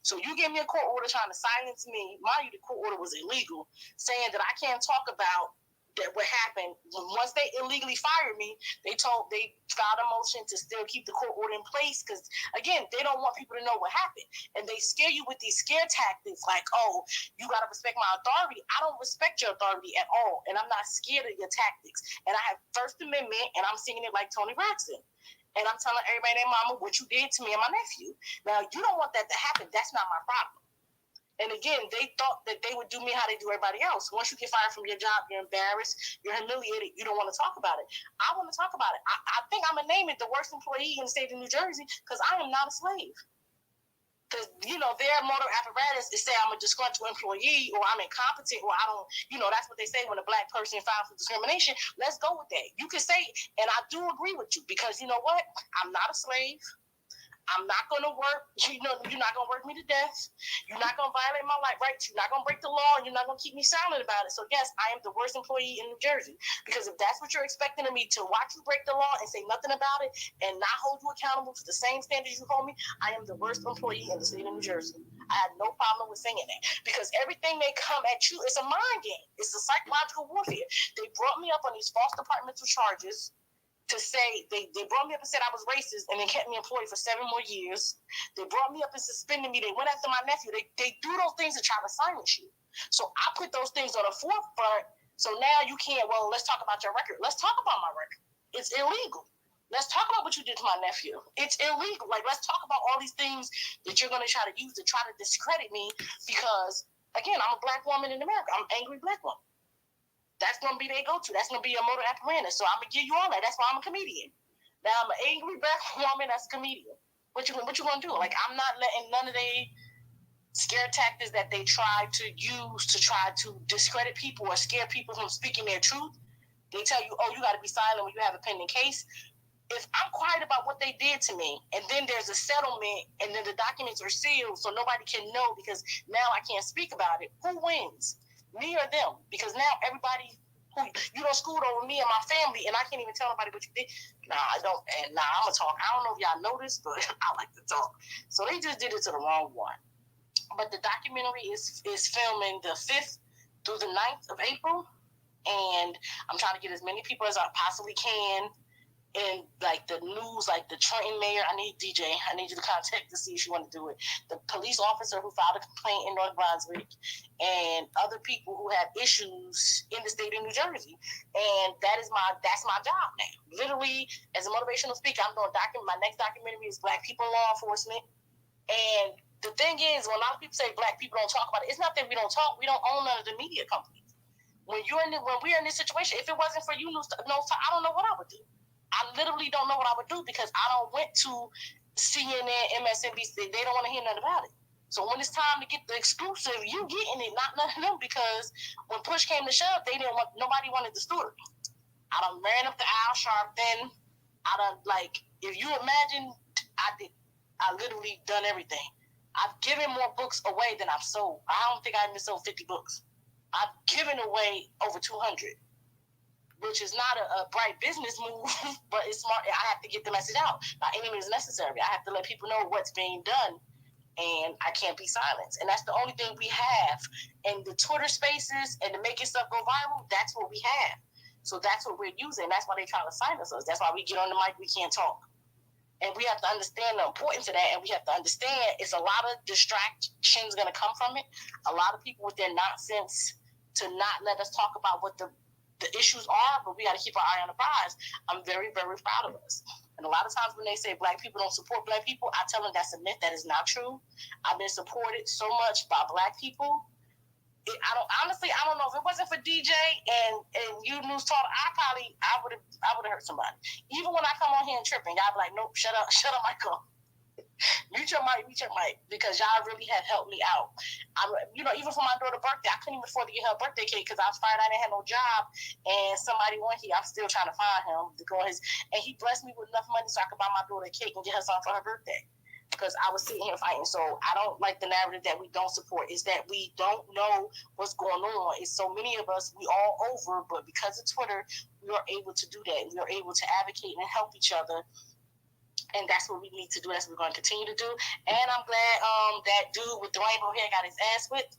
So you gave me a court order trying to silence me. Mind you, the court order was illegal, saying that I can't talk about that what happened once they illegally fired me, they filed a motion to still keep the court order in place because, again, they don't want people to know what happened. And they scare you with these scare tactics like, oh, you got to respect my authority. I don't respect your authority at all, and I'm not scared of your tactics. And I have First Amendment, and I'm seeing it like Tony Braxton. And I'm telling everybody and their mama what you did to me and my nephew. Now, you don't want that to happen. That's not my problem. And again, they thought that they would do me how they do everybody else. Once you get fired from your job, you're embarrassed, you're humiliated, you don't want to talk about it. I want to talk about it. I think I'm going to name it the worst employee in the state of New Jersey because I am not a slave. Because, their motor apparatus is say I'm a disgruntled employee or I'm incompetent or I don't, that's what they say when a black person files for discrimination. Let's go with that. You can say, and I do agree with you because you know what? I'm not a slave. I'm not going to work. You're not going to work me to death. You're not going to violate my rights. You're not going to break the law, and you're not going to keep me silent about it. So, yes, I am the worst employee in New Jersey. Because if that's what you're expecting of me, to watch you break the law and say nothing about it and not hold you accountable to the same standards you hold me, I am the worst employee in the state of New Jersey. I have no problem with saying that. Because everything they come at you, it's a mind game. It's a psychological warfare. They brought me up on these false departmental charges to say they brought me up and said I was racist and then kept me employed for 7 more years. They brought me up and suspended me. They went after my nephew. They do those things to try to silence you. So I put those things on the forefront. So now you can't, let's talk about your record. Let's talk about my record. It's illegal. Let's talk about what you did to my nephew. It's illegal. Let's talk about all these things that you're going to try to use to try to discredit me because, again, I'm a black woman in America. I'm an angry black woman. That's going to be their go-to. That's going to be a motor apparatus. So I'm going to give you all that. That's why I'm a comedian. Now, I'm an angry black woman that's a comedian. What you going to do? I'm not letting none of the scare tactics that they try to use to try to discredit people or scare people from speaking their truth. They tell you, you got to be silent when you have a pending case. If I'm quiet about what they did to me, and then there's a settlement, and then the documents are sealed so nobody can know because now I can't speak about it, who wins? Me or them? Because now everybody who screwed over me and my family, and I can't even tell nobody what you did. Nah, I don't. And I'm gonna talk. I don't know if y'all noticed, but I like to talk. So they just did it to the wrong one. But the documentary is filming the 5th through the 9th of April, and I'm trying to get as many people as I possibly can. And the news, the Trenton mayor, I need you to contact to see if you want to do it. The police officer who filed a complaint in North Brunswick, and other people who have issues in the state of New Jersey. And that's my job now. Literally, as a motivational speaker, I'm doing my next documentary is Black People in Law Enforcement. And the thing is, when a lot of people say Black people don't talk about it, it's not that we don't talk. We don't own none of the media companies. When we're in this situation, if it wasn't for you, I don't know what I would do. I literally don't know what I would do because I don't went to CNN, MSNBC. They don't want to hear nothing about it. So when it's time to get the exclusive, you getting it, not none of them, because when push came to shove, nobody wanted the story. I done ran up the aisle sharp then. If you imagine, I literally done everything. I've given more books away than I've sold. I don't think I even sold 50 books. I've given away over 200. Which is not a bright business move, but it's smart. I have to get the message out by any means necessary. I have to let people know what's being done, and I can't be silenced. And that's the only thing we have. And the Twitter spaces and to making stuff go viral, that's what we have. So that's what we're using. That's why they try to silence us. That's why we get on the mic, we can't talk. And we have to understand the importance of that, and we have to understand it's a lot of distractions going to come from it. A lot of people with their nonsense to not let us talk about what the issues are, but we got to keep our eye on the prize. I'm very, very proud of us. And a lot of times when they say Black people don't support Black people, I tell them that's a myth. That is not true. I've been supported so much by Black people. I don't know if it wasn't for DJ and you Newstoter, I would have hurt somebody. Even when I come on here and tripping, y'all be like, nope, shut up, Michael. Mute your mic, because y'all really have helped me out. Even for my daughter's birthday, I couldn't even afford to get her a birthday cake because I was fired. I didn't have no job, and somebody went here. I'm still trying to find him to go and he blessed me with enough money so I could buy my daughter a cake and get her something for her birthday. Because I was sitting here fighting. So I don't like the narrative that we don't support. It's that we don't know what's going on. It's so many of us, we all over, but because of Twitter, we are able to do that. We are able to advocate and help each other. And that's what we need to do. That's what we're going to continue to do. And I'm glad that dude with the rainbow hair got his ass whipped.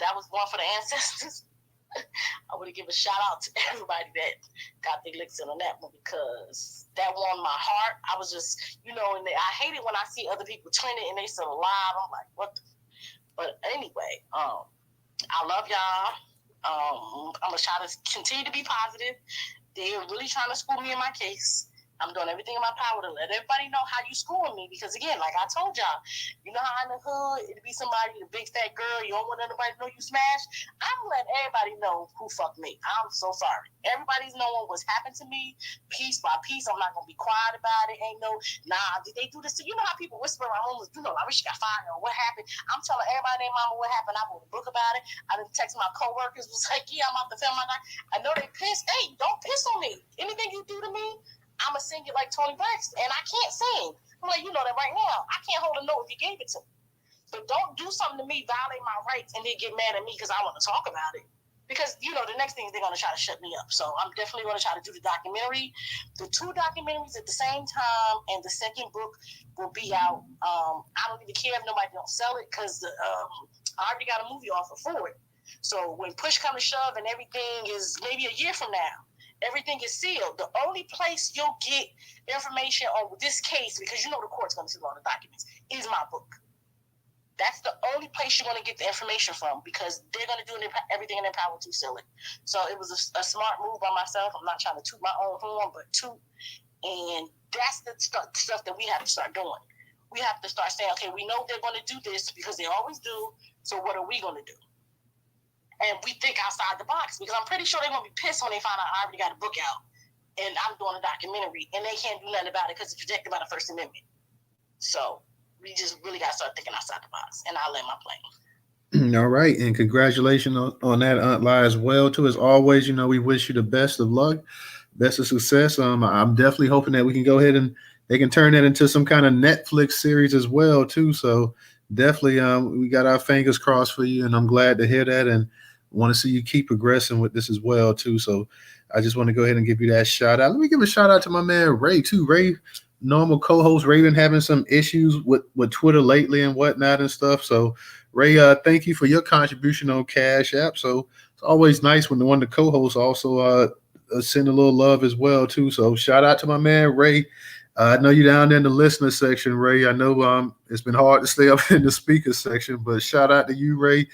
That was one for the ancestors. I want to give a shout out to everybody that got their licks in on that one because that warmed my heart. I was just, and I hate it when I see other people trending and they still alive. I'm like, what the? But anyway, I love y'all. I'm going to try to continue to be positive. They're really trying to school me in my case. I'm doing everything in my power to let everybody know how you schooling me. Because again, like I told y'all, you know how in the hood, it'd be somebody, the big fat girl, you don't want anybody to know you smashed. I'm letting everybody know who fucked me. I'm so sorry. Everybody's knowing what's happened to me, piece by piece. I'm not going to be quiet about it. Ain't no, did they do this to you? You know how people whisper around homeless, I wish you got fired or what happened. I'm telling everybody and mama what happened. I wrote a book about it. I didn't text my coworkers, was like, yeah, I'm out to film my night. I know they pissed. Hey, don't piss on me. Anything you do to me, I'm going to sing it like Tony Braxton. And I can't sing. I'm like, you know that right now. I can't hold a note if you gave it to me. But don't do something to me, violate my rights, and then get mad at me because I want to talk about it. Because, the next thing is they're going to try to shut me up. So I'm definitely going to try to do the documentary. The 2 documentaries at the same time, and the second book will be out. I don't even care if nobody don't sell it because I already got a movie offer for it. So when push comes to shove and everything is maybe a year from now, everything is sealed. The only place you'll get information on this case, because the court's going to see all the documents, is my book. That's the only place you're going to get the information from because they're going to do everything in their power to seal it. So it was a smart move by myself. I'm not trying to toot my own horn, but toot. And that's the stuff that we have to start doing. We have to start saying, okay, we know they're going to do this because they always do. So what are we going to do? And we think outside the box because I'm pretty sure they're going to be pissed when they find out I already got a book out and I'm doing a documentary and they can't do nothing about it because it's protected by the First Amendment. So we just really got to start thinking outside the box, and I'll land my plane. All right, and congratulations on that, Aunt Lai, as well. Too, as always, we wish you the best of luck, best of success. I'm definitely hoping that we can go ahead and they can turn that into some kind of Netflix series as well, too. So definitely, we got our fingers crossed for you, and I'm glad to hear that, and want to see you keep progressing with this as well, too. So I just want to go ahead and give you that shout out. Let me give a shout out to my man Ray, too. Ray, normal co-host, Ray, been having some issues with Twitter lately and whatnot and stuff. So Ray, thank you for your contribution on Cash App. So it's always nice when the co-hosts also send a little love as well, too. So shout out to my man Ray. I know you're down there in the listener section, Ray. I know it's been hard to stay up in the speaker section, but shout out to you, Ray.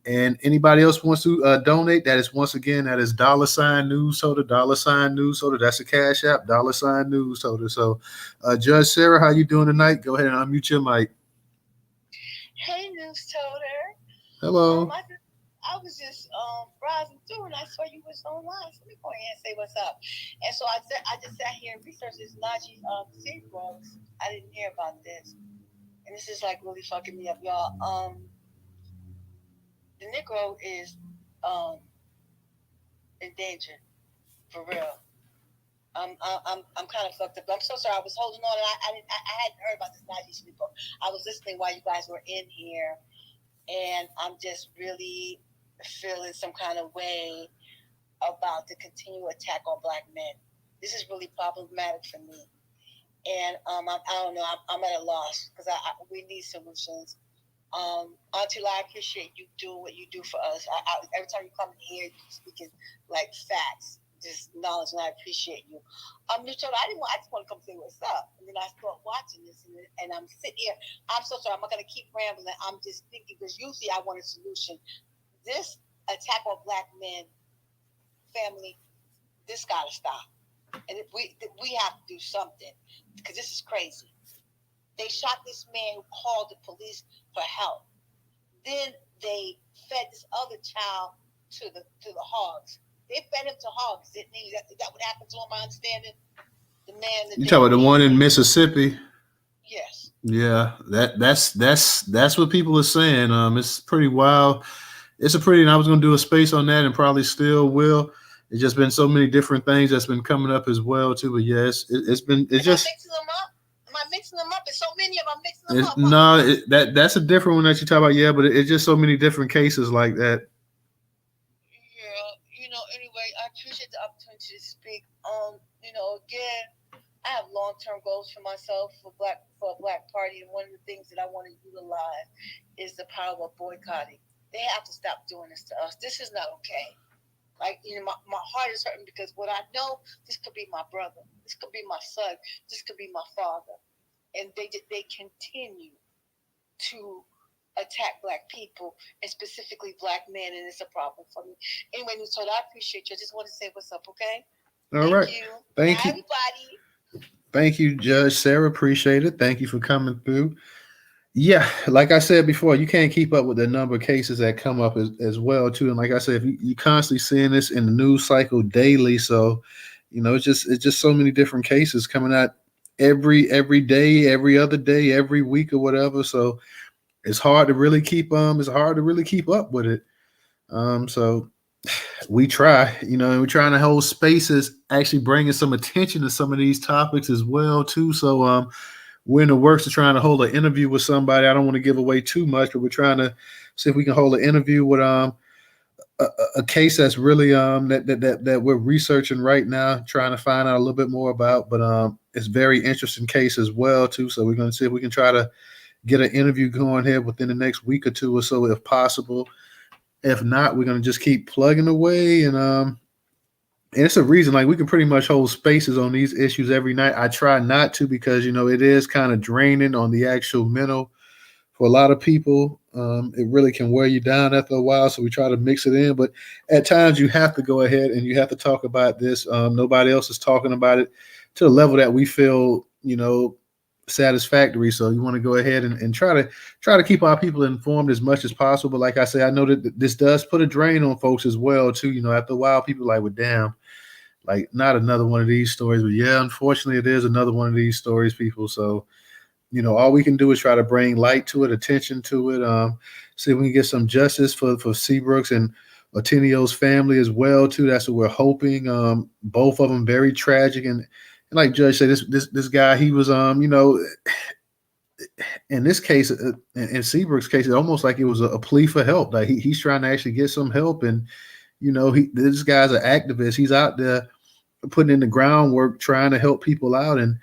And anybody else wants to donate, that is $$ Newstoter, $ Newstoter. That's a Cash App, $ Newstoter. So, Judge Sarah, how you doing tonight? Go ahead and unmute your mic. Hey, Newstoter. Hello. I was just browsing through and I saw you was online. So let me go ahead and say what's up. And so I just sat here and researched this Najee Seabrooks. I didn't hear about this. And this is like really fucking me up, y'all. The Negro is in danger, for real. I'm kind of fucked up. I'm so sorry. I was holding on, and I hadn't heard about this Najee Seabrooks. I was listening while you guys were in here, and I'm just really feeling some kind of way about the continual attack on Black men. This is really problematic for me, and I don't know. I'm at a loss because we need solutions. Auntie Lai, I appreciate you doing what you do for us. Every time you come in here, you're speaking like facts, just knowledge, and I appreciate you. I just want to come say what's up. And then I start watching this, and I'm sitting here. I'm so sorry. I'm not going to keep rambling. I'm just thinking because usually I want a solution. This attack on Black men, family, this got to stop. And we have to do something because this is crazy. They shot this man who called the police for help. Then they fed this other child to the hogs. They fed him to hogs, didn't they? Is that what happened to him? My understanding. The man. You talking about the one in Mississippi? Yes. Yeah, that's what people are saying. It's pretty wild. And I was going to do a space on that, and probably still will. It's just been so many different things that's been coming up as well too. But yes, it's just. Am I mixing them up? There's so many of them. I'm mixing them up. No, that's a different one that you talk about. Yeah, but it's just so many different cases like that. Yeah, anyway, I appreciate the opportunity to speak. Again, I have long-term goals for myself for a Black Party, and one of the things that I want to utilize is the power of boycotting. They have to stop doing this to us. This is not okay. Like, my heart is hurting because what I know, this could be my brother, this could be my son, this could be my father, and they continue to attack Black people and specifically Black men, and it's a problem for me. Anyway, Newstoter, I appreciate you. I just want to say what's up, okay? All right. Thank you. Everybody. Thank you, Judge Sarah. Appreciate it. Thank you for coming through. Yeah, like I said before, you can't keep up with the number of cases that come up as well too. And like I said, you constantly seeing this in the news cycle daily, so it's just so many different cases coming out every day, every other day, every week or whatever. So it's hard to really keep up with it. So we try, and we're trying to hold spaces, actually bringing some attention to some of these topics as well too. So we're in the works of trying to hold an interview with somebody. I don't want to give away too much, but we're trying to see if we can hold an interview with a case that's really that we're researching right now, trying to find out a little bit more about. But it's a very interesting case as well too. So we're going to see if we can try to get an interview going here within the next week or two or so, if possible. If not, we're going to just keep plugging away, and it's a reason, like, we can pretty much hold spaces on these issues every night. I try not to because, it is kind of draining on the actual mental for a lot of people. It really can wear you down after a while, so we try to mix it in. But at times you have to go ahead and you have to talk about this. Nobody else is talking about it to the level that we feel, satisfactory. So you want to go ahead and try to keep our people informed as much as possible. Like I say, I know that this does put a drain on folks as well too. After a while, people are like, well, damn, like, not another one of these stories. But yeah, unfortunately, it is another one of these stories, people. So all we can do is try to bring light to it, attention to it. See if we can get some justice for Seabrooks and Otieno's family as well too. That's what we're hoping. Both of them very tragic, and like Judge said, this guy, he was in this case, in Seabrooks' case, it's almost like it was a plea for help. Like he's trying to actually get some help, and this guy's an activist. He's out there putting in the groundwork, trying to help people out, and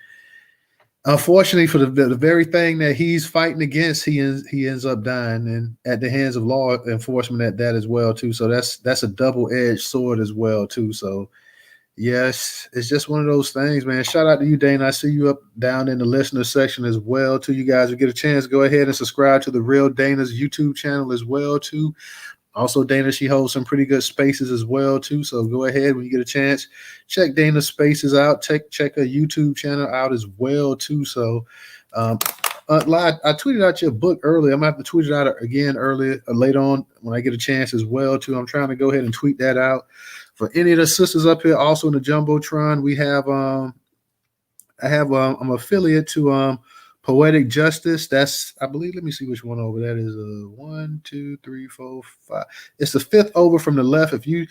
unfortunately, for the very thing that he's fighting against, he ends up dying, and at the hands of law enforcement at that as well too. So that's a double-edged sword as well too. So yes, it's just one of those things, man. Shout out to you, Dana. I see you up down in the listener section as well too. You guys will get a chance, go ahead and subscribe to the Real Dana's YouTube channel as well too. Also, Dana, she holds some pretty good spaces as well too. So go ahead when you get a chance, check Dana's spaces out. Check her YouTube channel out as well too. So, I tweeted out your book earlier. I'm gonna have to tweet it out again later on when I get a chance as well too. I'm trying to go ahead and tweet that out for any of the sisters up here. Also in the Jumbotron, we have I'm affiliate to Poetic Justice. That's, I believe, let me see which one over that is. 1, 2, 3, 4, 5. It's the fifth over from the left. If you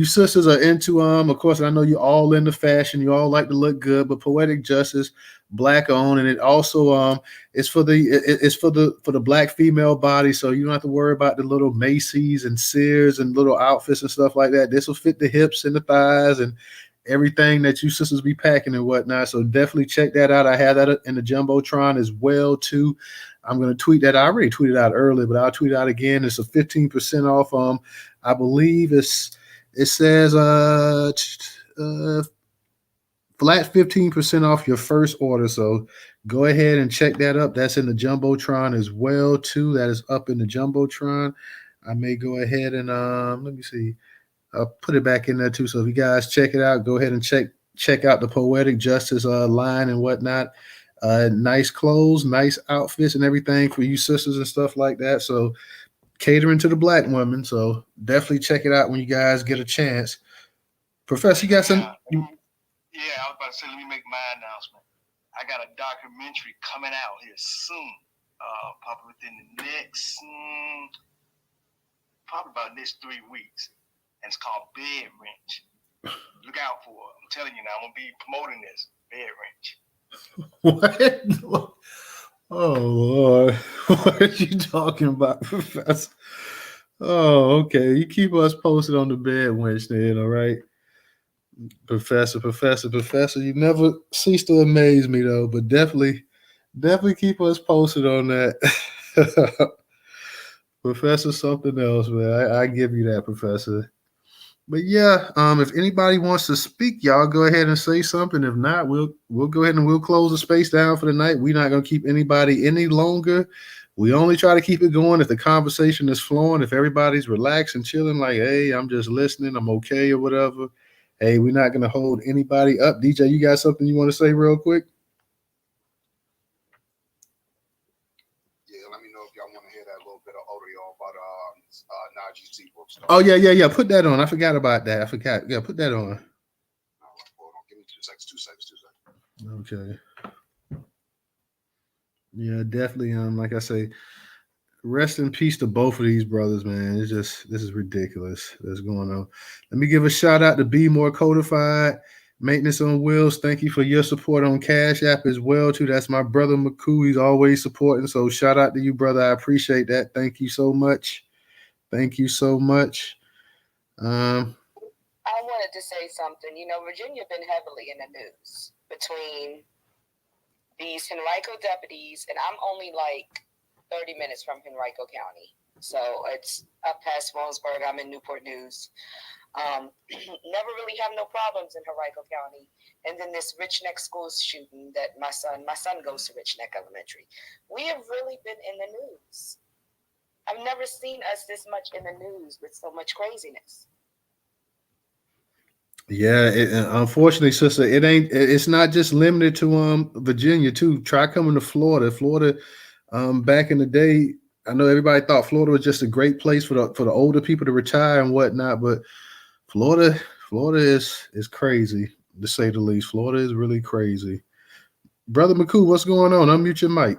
sisters are into of course, I know you're all into fashion, you all like to look good, but Poetic Justice, Black owned, and it also it's for the Black female body, so you don't have to worry about the little Macy's and Sears and little outfits and stuff like that. This will fit the hips and the thighs and everything that you sisters be packing and whatnot. So definitely check that out. I have that in the Jumbotron as well too. I'm going to tweet that. I already tweeted out earlier, but I'll tweet out again. It's a 15% off. I believe it says flat 15% off your first order. So go ahead and check that up. That's in the Jumbotron as well too. That is up in the Jumbotron. I may go ahead and let me see. I'll put it back in there too. So if you guys check it out, go ahead and check out the Poetic Justice line and whatnot. Nice clothes, nice outfits and everything for you sisters and stuff like that. So catering to the Black women. So definitely check it out when you guys get a chance. Professor, you got some? Yeah, I was about to say, let me make my announcement. I got a documentary coming out here soon. Probably within the next, probably about next 3 weeks. And it's called Bed Wrench. Look out for it. I'm telling you now, I'm going to be promoting this. Bed Wrench. What? Oh, Lord. What are you talking about, Professor? Oh, okay. You keep us posted on the Bed Wrench then, all right? Professor, you never cease to amaze me, though, but definitely keep us posted on that. Professor something else, man. I give you that, Professor. But yeah, if anybody wants to speak, y'all go ahead and say something. If not, we'll go ahead and we'll close the space down for the night. We're not gonna keep anybody any longer. We only try to keep it going if the conversation is flowing. If everybody's relaxed and chilling, like, hey, I'm just listening, I'm okay or whatever. Hey, we're not gonna hold anybody up. DJ, you got something you want to say real quick? Yeah, let me know if y'all want to hear that little bit of audio about Najee Seabrooks. Oh yeah. Put that on. I forgot about that. I forgot. Yeah, put that on. All right, hold on. Give me 2 seconds. 2 seconds. 2 seconds. Okay. Yeah, definitely. Like I say, rest in peace to both of these brothers, man. It's just this is ridiculous that's going on. Let me give a shout out to Be More Codified, Maintenance on Wheels. Thank you for your support on Cash App as well, too. That's my brother McCoo. He's always supporting. So shout out to you, brother. I appreciate that. Thank you so much. Thank you so much. I wanted to say something. You know, Virginia been heavily in the news between these Henrico deputies, and I'm only like 30 minutes from Henrico County. So it's up past Williamsburg. I'm in Newport News. Never really have no problems in Henrico County. And then this Rich Neck school shooting that my son goes to Rich Neck Elementary. We have really been in the news. I've never seen us this much in the news with so much craziness. Yeah, unfortunately, sister, it's not just limited to Virginia too. Try coming to Florida. Florida, back in the day, I know everybody thought Florida was just a great place for the older people to retire and whatnot, but Florida is crazy to say the least. Florida is really crazy. Brother McCoo, what's going on? Unmute your mic.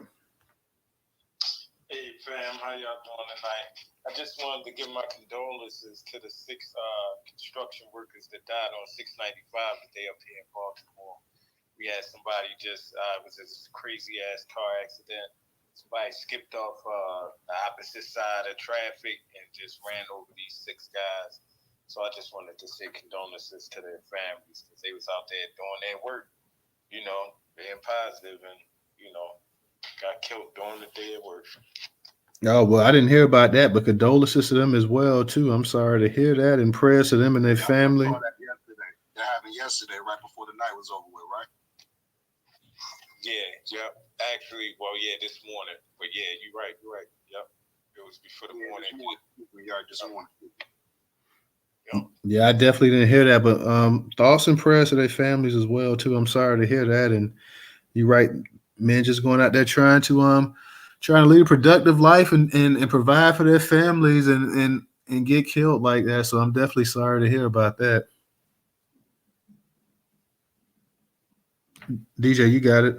Hey fam, how y'all doing tonight? I just wanted to give my condolences to the 6 construction workers that died on 695 the day up here in Baltimore. We had somebody just it was this crazy ass car accident. Somebody skipped off the opposite side of traffic and just ran over these 6 guys. So I just wanted to say condolences to their families because they was out there doing their work, you know, being positive and, you know, got killed doing the day of work. Oh, well, I didn't hear about that, but condolences to them as well, too. I'm sorry to hear that, and prayers to them and their family. I saw that yesterday. That happened yesterday, right before the night was over with, right? Yeah. Actually, well, yeah, this morning. But yeah, you're right. Yep. It was before the morning. This morning. Yeah, I definitely didn't hear that, but thoughts and prayers to their families as well, too. I'm sorry to hear that, and you're right. Men just going out there trying to lead a productive life and provide for their families and get killed like that. So I'm definitely sorry to hear about that. DJ, you got it.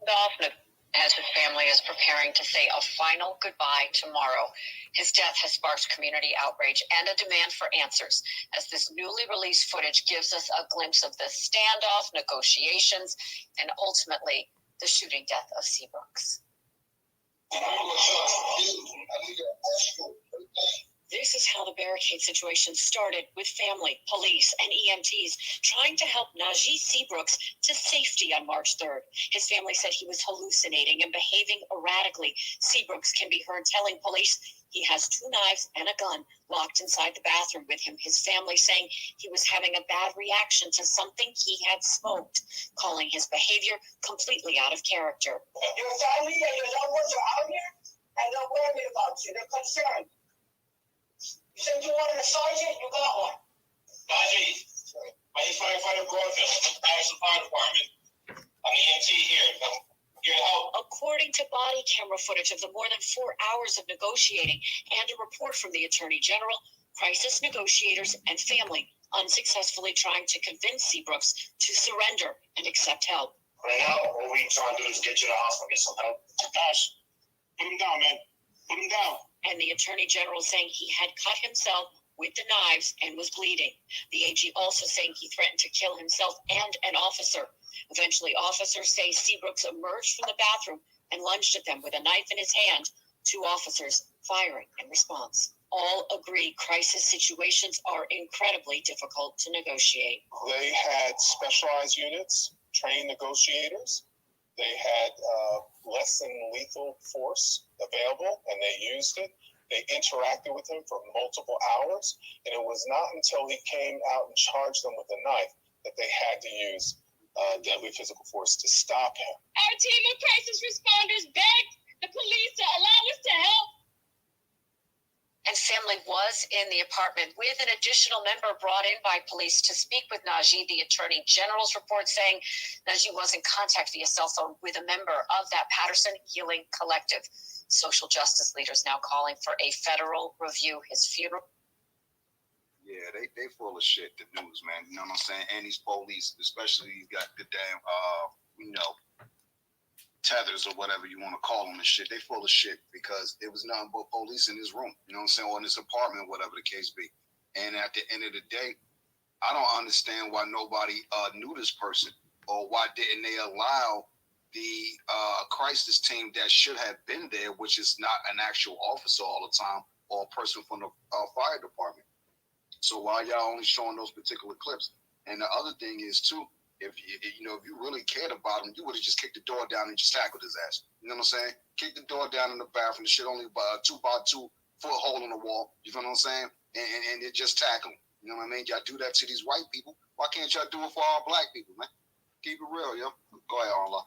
Dolphin, as his family is preparing to say a final goodbye tomorrow. His death has sparked community outrage and a demand for answers, as this newly released footage gives us a glimpse of the standoff, negotiations, and ultimately the shooting death of Seabrooks. This is how the barricade situation started, with family, police, and EMTs trying to help Naji Seabrooks to safety on March 3rd. His family said he was hallucinating and behaving erratically. Seabrooks can be heard telling police he has 2 knives and a gun locked inside the bathroom with him. His family saying he was having a bad reaction to something he had smoked, calling his behavior completely out of character. Your family and your loved ones are out here, and they're worried about you. They're concerned. You said you wanted a sergeant, you got one. Najee, my firefighter Groville, Patterson Fire Department. I'm EMT here. I'm here to help. According to body camera footage of the more than 4 hours of negotiating and a report from the Attorney General, crisis negotiators and family unsuccessfully trying to convince Seabrooks to surrender and accept help. Right now, all we trying to do is get you to the hospital, get some help. Takashi, put him down, man. Put him down. And the Attorney General saying he had cut himself with the knives and was bleeding. The AG also saying he threatened to kill himself and an officer. Eventually, officers say Seabrooks emerged from the bathroom and lunged at them with a knife in his hand. 2 officers firing in response. All agree crisis situations are incredibly difficult to negotiate. They had specialized units, trained negotiators. They had less than lethal force available, and they used it. They interacted with him for multiple hours, and it was not until he came out and charged them with a knife that they had to use deadly physical force to stop him. Our team of crisis responders begged the police to allow us to help. And family was in the apartment with an additional member brought in by police to speak with Najee. The Attorney General's report saying Najee was in contact via cell phone with a member of that Patterson Healing Collective. Social justice leaders now calling for a federal review. His funeral. Yeah, they full of shit, the news, man. You know what I'm saying? And these police, especially, these got the damn, tethers or whatever you want to call them and shit. They full of shit because there was nothing but police in this room, you know what I'm saying, or in this apartment, whatever the case be. And at the end of the day, I don't understand why nobody knew this person, or why didn't they allow the crisis team that should have been there, which is not an actual officer all the time or a person from the fire department. So why y'all only showing those particular clips? And the other thing is too, if you really cared about him, you would have just kicked the door down and just tackled his ass. You know what I'm saying? Kick the door down in the bathroom. The shit only about a 2x2 foot hole in the wall. You know what I'm saying? And it just tackle him. You know what I mean? Y'all do that to these white people. Why can't y'all do it for all black people, man? Keep it real, yo. Go ahead, Allah.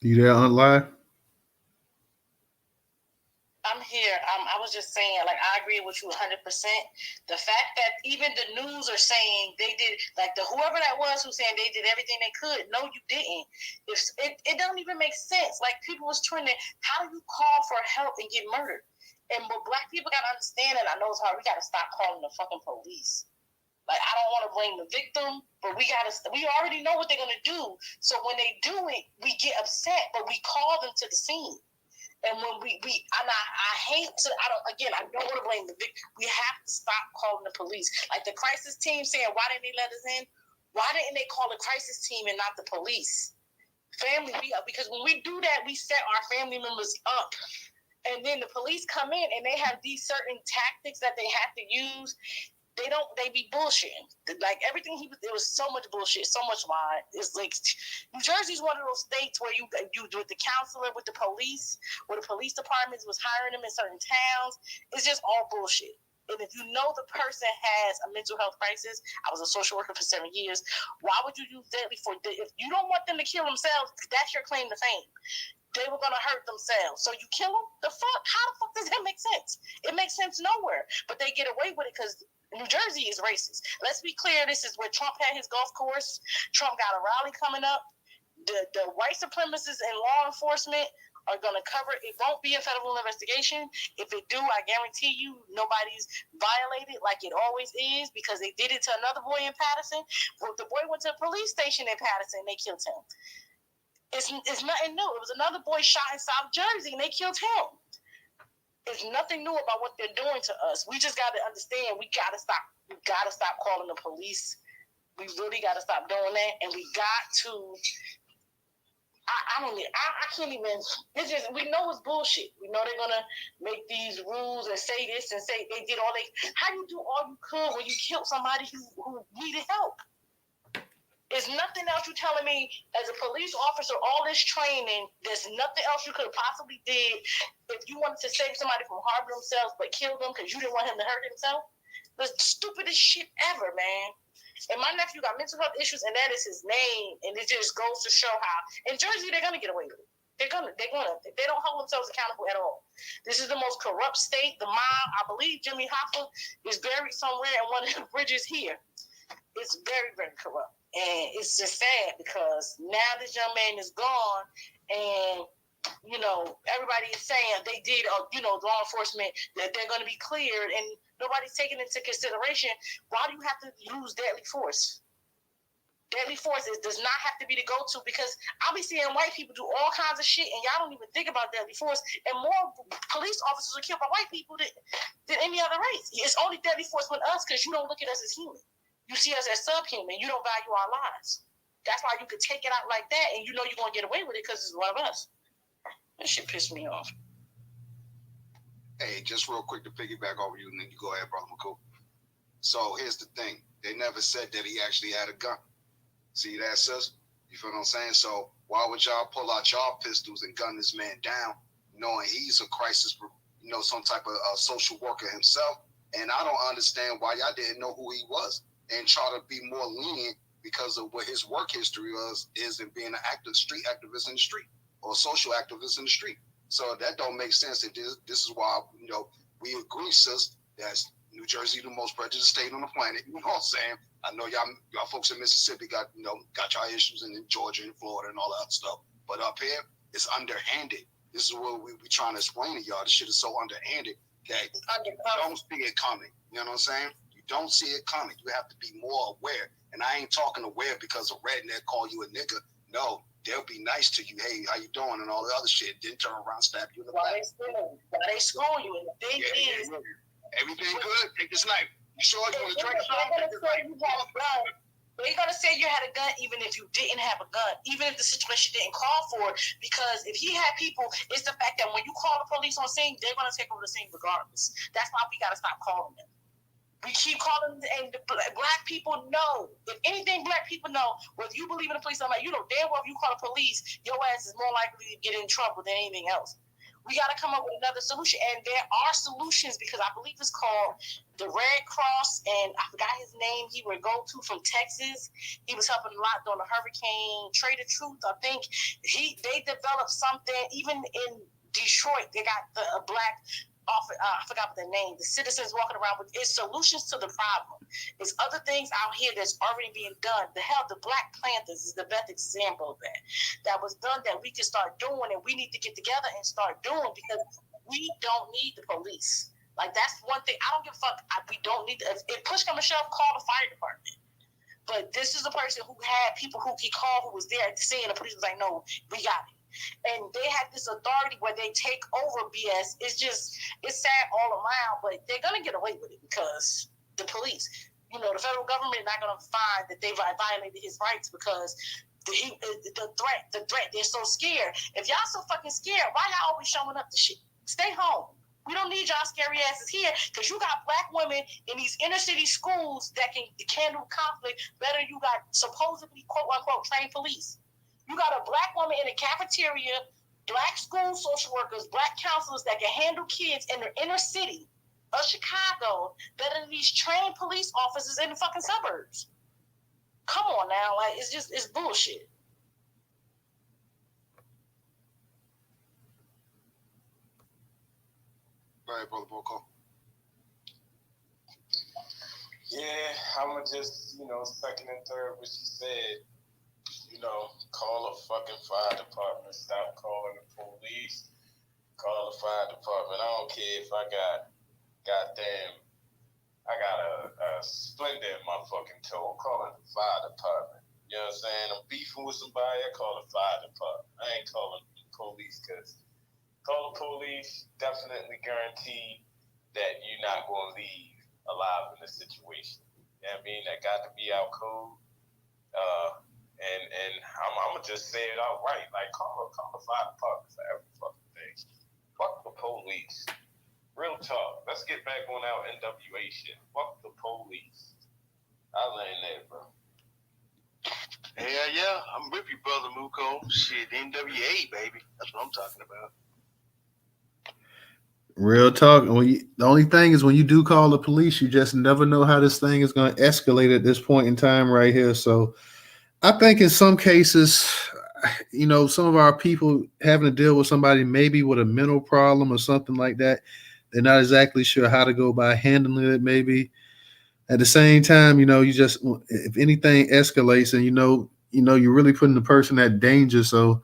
You there, Aunt Live? I'm here. I was just saying, like, I agree with you 100%. The fact that even the news are saying they did, like, whoever that was who's saying they did everything they could. No, you didn't. It doesn't even make sense. Like, people was trending, how do you call for help and get murdered? And what black people got to understand, and I know it's hard, we got to stop calling the fucking police. Like, I don't want to blame the victim, but we already know what they're going to do. So when they do it, we get upset, but we call them to the scene. And when I hate to, I don't want to blame the victim. We have to stop calling the police. Like the crisis team saying, why didn't they let us in? Why didn't they call the crisis team and not the police? Family, because when we do that, we set our family members up. And then the police come in and they have these certain tactics that they have to use. They be bullshitting. Like everything it was so much bullshit, so much lie. It's like New Jersey's one of those states where you with the counselor, with the police, where the police departments was hiring them in certain towns. It's just all bullshit. And if you know the person has a mental health crisis, I was a social worker for 7 years. Why would you use deadly force? If you don't want them to kill themselves, that's your claim to fame. They were going to hurt themselves. So you kill them? The fuck? How the fuck does that make sense? It makes sense nowhere. But they get away with it because New Jersey is racist. Let's be clear. This is where Trump had his golf course. Trump got a rally coming up. The white supremacists and law enforcement are going to cover it. It won't be a federal investigation. If it do, I guarantee you nobody's violated like it always is because they did it to another boy in Patterson. Well, the boy went to a police station in Patterson and they killed him. It's nothing new. It was another boy shot in South Jersey and they killed him. There's nothing new about what they're doing to us. We just got to understand. We got to stop. We got to stop calling the police. We really got to stop doing that. And we got to. I can't even. It's just we know it's bullshit. We know they're gonna make these rules and say this and say they did all they. How you do all you could when you killed somebody who needed help? There's nothing else you telling me as a police officer, all this training, there's nothing else you could have possibly did if you wanted to save somebody from harming themselves but kill them because you didn't want him to hurt himself. The stupidest shit ever, man. And my nephew got mental health issues and that is his name. And it just goes to show how in Jersey they're going to get away with it. They don't hold themselves accountable at all. This is the most corrupt state. The mob, I believe Jimmy Hoffa is buried somewhere in one of the bridges here. It's very, very corrupt. And it's just sad because now this young man is gone and, everybody is saying they did, law enforcement, that they're going to be cleared and nobody's taking into consideration. Why do you have to use deadly force? Deadly force does not have to be the go-to because I'll be seeing white people do all kinds of shit and y'all don't even think about deadly force and more police officers are killed by white people than any other race. It's only deadly force with us because you don't look at us as human. You see us as subhuman. You don't value our lives. That's why you could take it out like that and you know you're going to get away with it because it's one of us. That shit pissed me off. Hey, just real quick to piggyback over you and then you go ahead, Brother McCool. So here's the thing. They never said that he actually had a gun. See that, sis? You feel what I'm saying? So why would y'all pull out y'all pistols and gun this man down, knowing he's a crisis, some type of social worker himself? And I don't understand why y'all didn't know who he was and try to be more lenient because of what his work history is in being an street activist in the street or social activist in the street. So that don't make sense. And this is why, we agree, sis, that's New Jersey, the most prejudiced state on the planet. You know what I'm saying? I know y'all folks in Mississippi got y'all issues in Georgia and Florida and all that stuff. But up here, it's underhanded. This is what we trying to explain to y'all. This shit is so underhanded that you don't see it coming. You know what I'm saying? You don't see it coming. You have to be more aware. And I ain't talking aware because a redneck call you a nigga. No, they'll be nice to you. Hey, how you doing? And all the other shit. Then turn around, stab you in the back. Why they school you? And the thing is, everything good? Take this knife. You sure you want to drink something? They're gonna say you had a gun even if you didn't have a gun, even if the situation didn't call for it. Because if he had people, it's the fact that when you call the police on scene, they're gonna take over the scene regardless. That's why we gotta stop calling them. We keep calling them, and the black people know. If anything, black people know. Whether you believe in the police or not, you know damn well if you call the police, your ass is more likely to get in trouble than anything else. We got to come up with another solution. And there are solutions because I believe it's called the Red Cross. And I forgot his name. He would go to from Texas. He was helping a lot during the hurricane. Trade of Truth. I think they developed something. Even in Detroit, they got a black I forgot what the name. The citizens walking around with solutions to the problem. There's other things out here that's already being done. The Black Panthers is the best example of that. That was done that we can start doing, and we need to get together and start doing because we don't need the police. Like that's one thing. I don't give a fuck. We don't need. If push come to shove, call the fire department. But this is a person who had people who he called who was there at the scene. The police was like, "No, we got it." And they have this authority where they take over BS. It's sad all around, but they're going to get away with it because the police, the federal government is not going to find that they violated his rights because the threat, they're so scared. If y'all so fucking scared, why y'all always showing up to shit? Stay home. We don't need y'all scary asses here because you got black women in these inner city schools that can handle conflict better. You got supposedly, quote unquote, trained police. You got a black woman in a cafeteria, black school social workers, black counselors that can handle kids in the inner city of Chicago better than these trained police officers in the fucking suburbs. Come on now, like it's bullshit. All right, Brother Boko. Yeah, I'm gonna just, second and third what she said. Call a fucking fire department. Stop calling the police. Call the fire department. I don't care if I got a splinter in my fucking toe. I'm calling the fire department. You know what I'm saying? I'm beefing with somebody, I call the fire department. I ain't calling the police because call the police definitely guarantee that you're not going to leave alive in this situation. You know what I mean? That got to be our code. And I'm gonna just say it outright, like call the fire department for every fucking thing. Fuck the police. Real talk. Let's get back on our NWA shit. Fuck the police. I learned that, bro. Hell yeah, I'm with you, brother Muko. Shit, NWA, baby. That's what I'm talking about. Real talk. The only thing is when you do call the police, you just never know how this thing is going to escalate at this point in time right here. So I think in some cases, some of our people having to deal with somebody maybe with a mental problem or something like that, they're not exactly sure how to go by handling it. Maybe at the same time, you just, if anything escalates and you're really putting the person at danger. So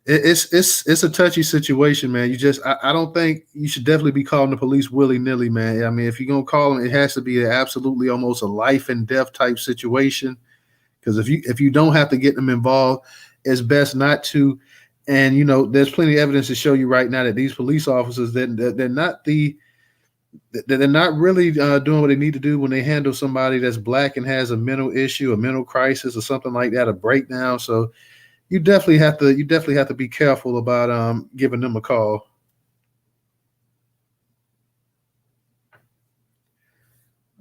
it's a touchy situation, man. I don't think you should definitely be calling the police willy-nilly, man. I mean, if you're gonna call them, it has to be absolutely almost a life and death type situation. Because if you don't have to get them involved, it's best not to. And there's plenty of evidence to show you right now that these police officers they're not really doing what they need to do when they handle somebody that's black and has a mental issue, a mental crisis, or something like that, a breakdown. So you definitely have to be careful about giving them a call.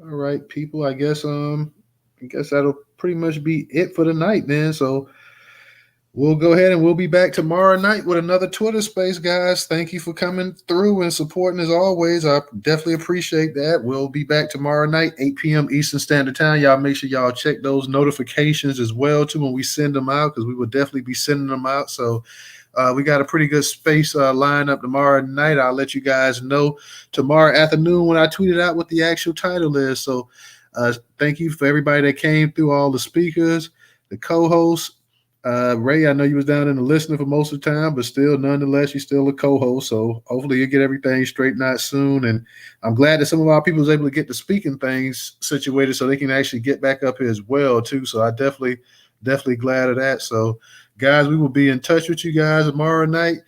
All right, people. I guess that'll pretty much be it for the night, man. So We'll go ahead and we'll be back tomorrow night with another Twitter space, guys. Thank you for coming through and supporting as always. I definitely appreciate that. We'll be back tomorrow night, 8 p.m. Eastern Standard Time. Y'all make sure y'all check those notifications as well too when we send them out, because we will definitely be sending them out. So we got a pretty good space lined up tomorrow night. I'll let you guys know tomorrow afternoon when I tweet it out what the actual title is. So thank you for everybody that came through, all the speakers, the co-hosts. Ray, I know you was down in the listener for most of the time, but still, nonetheless, you're still a co-host. So hopefully you get everything straightened out soon. And I'm glad that some of our people was able to get the speaking things situated so they can actually get back up here as well, too. So I definitely glad of that. So guys, we will be in touch with you guys tomorrow night.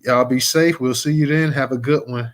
Y'all be safe. We'll see you then. Have a good one.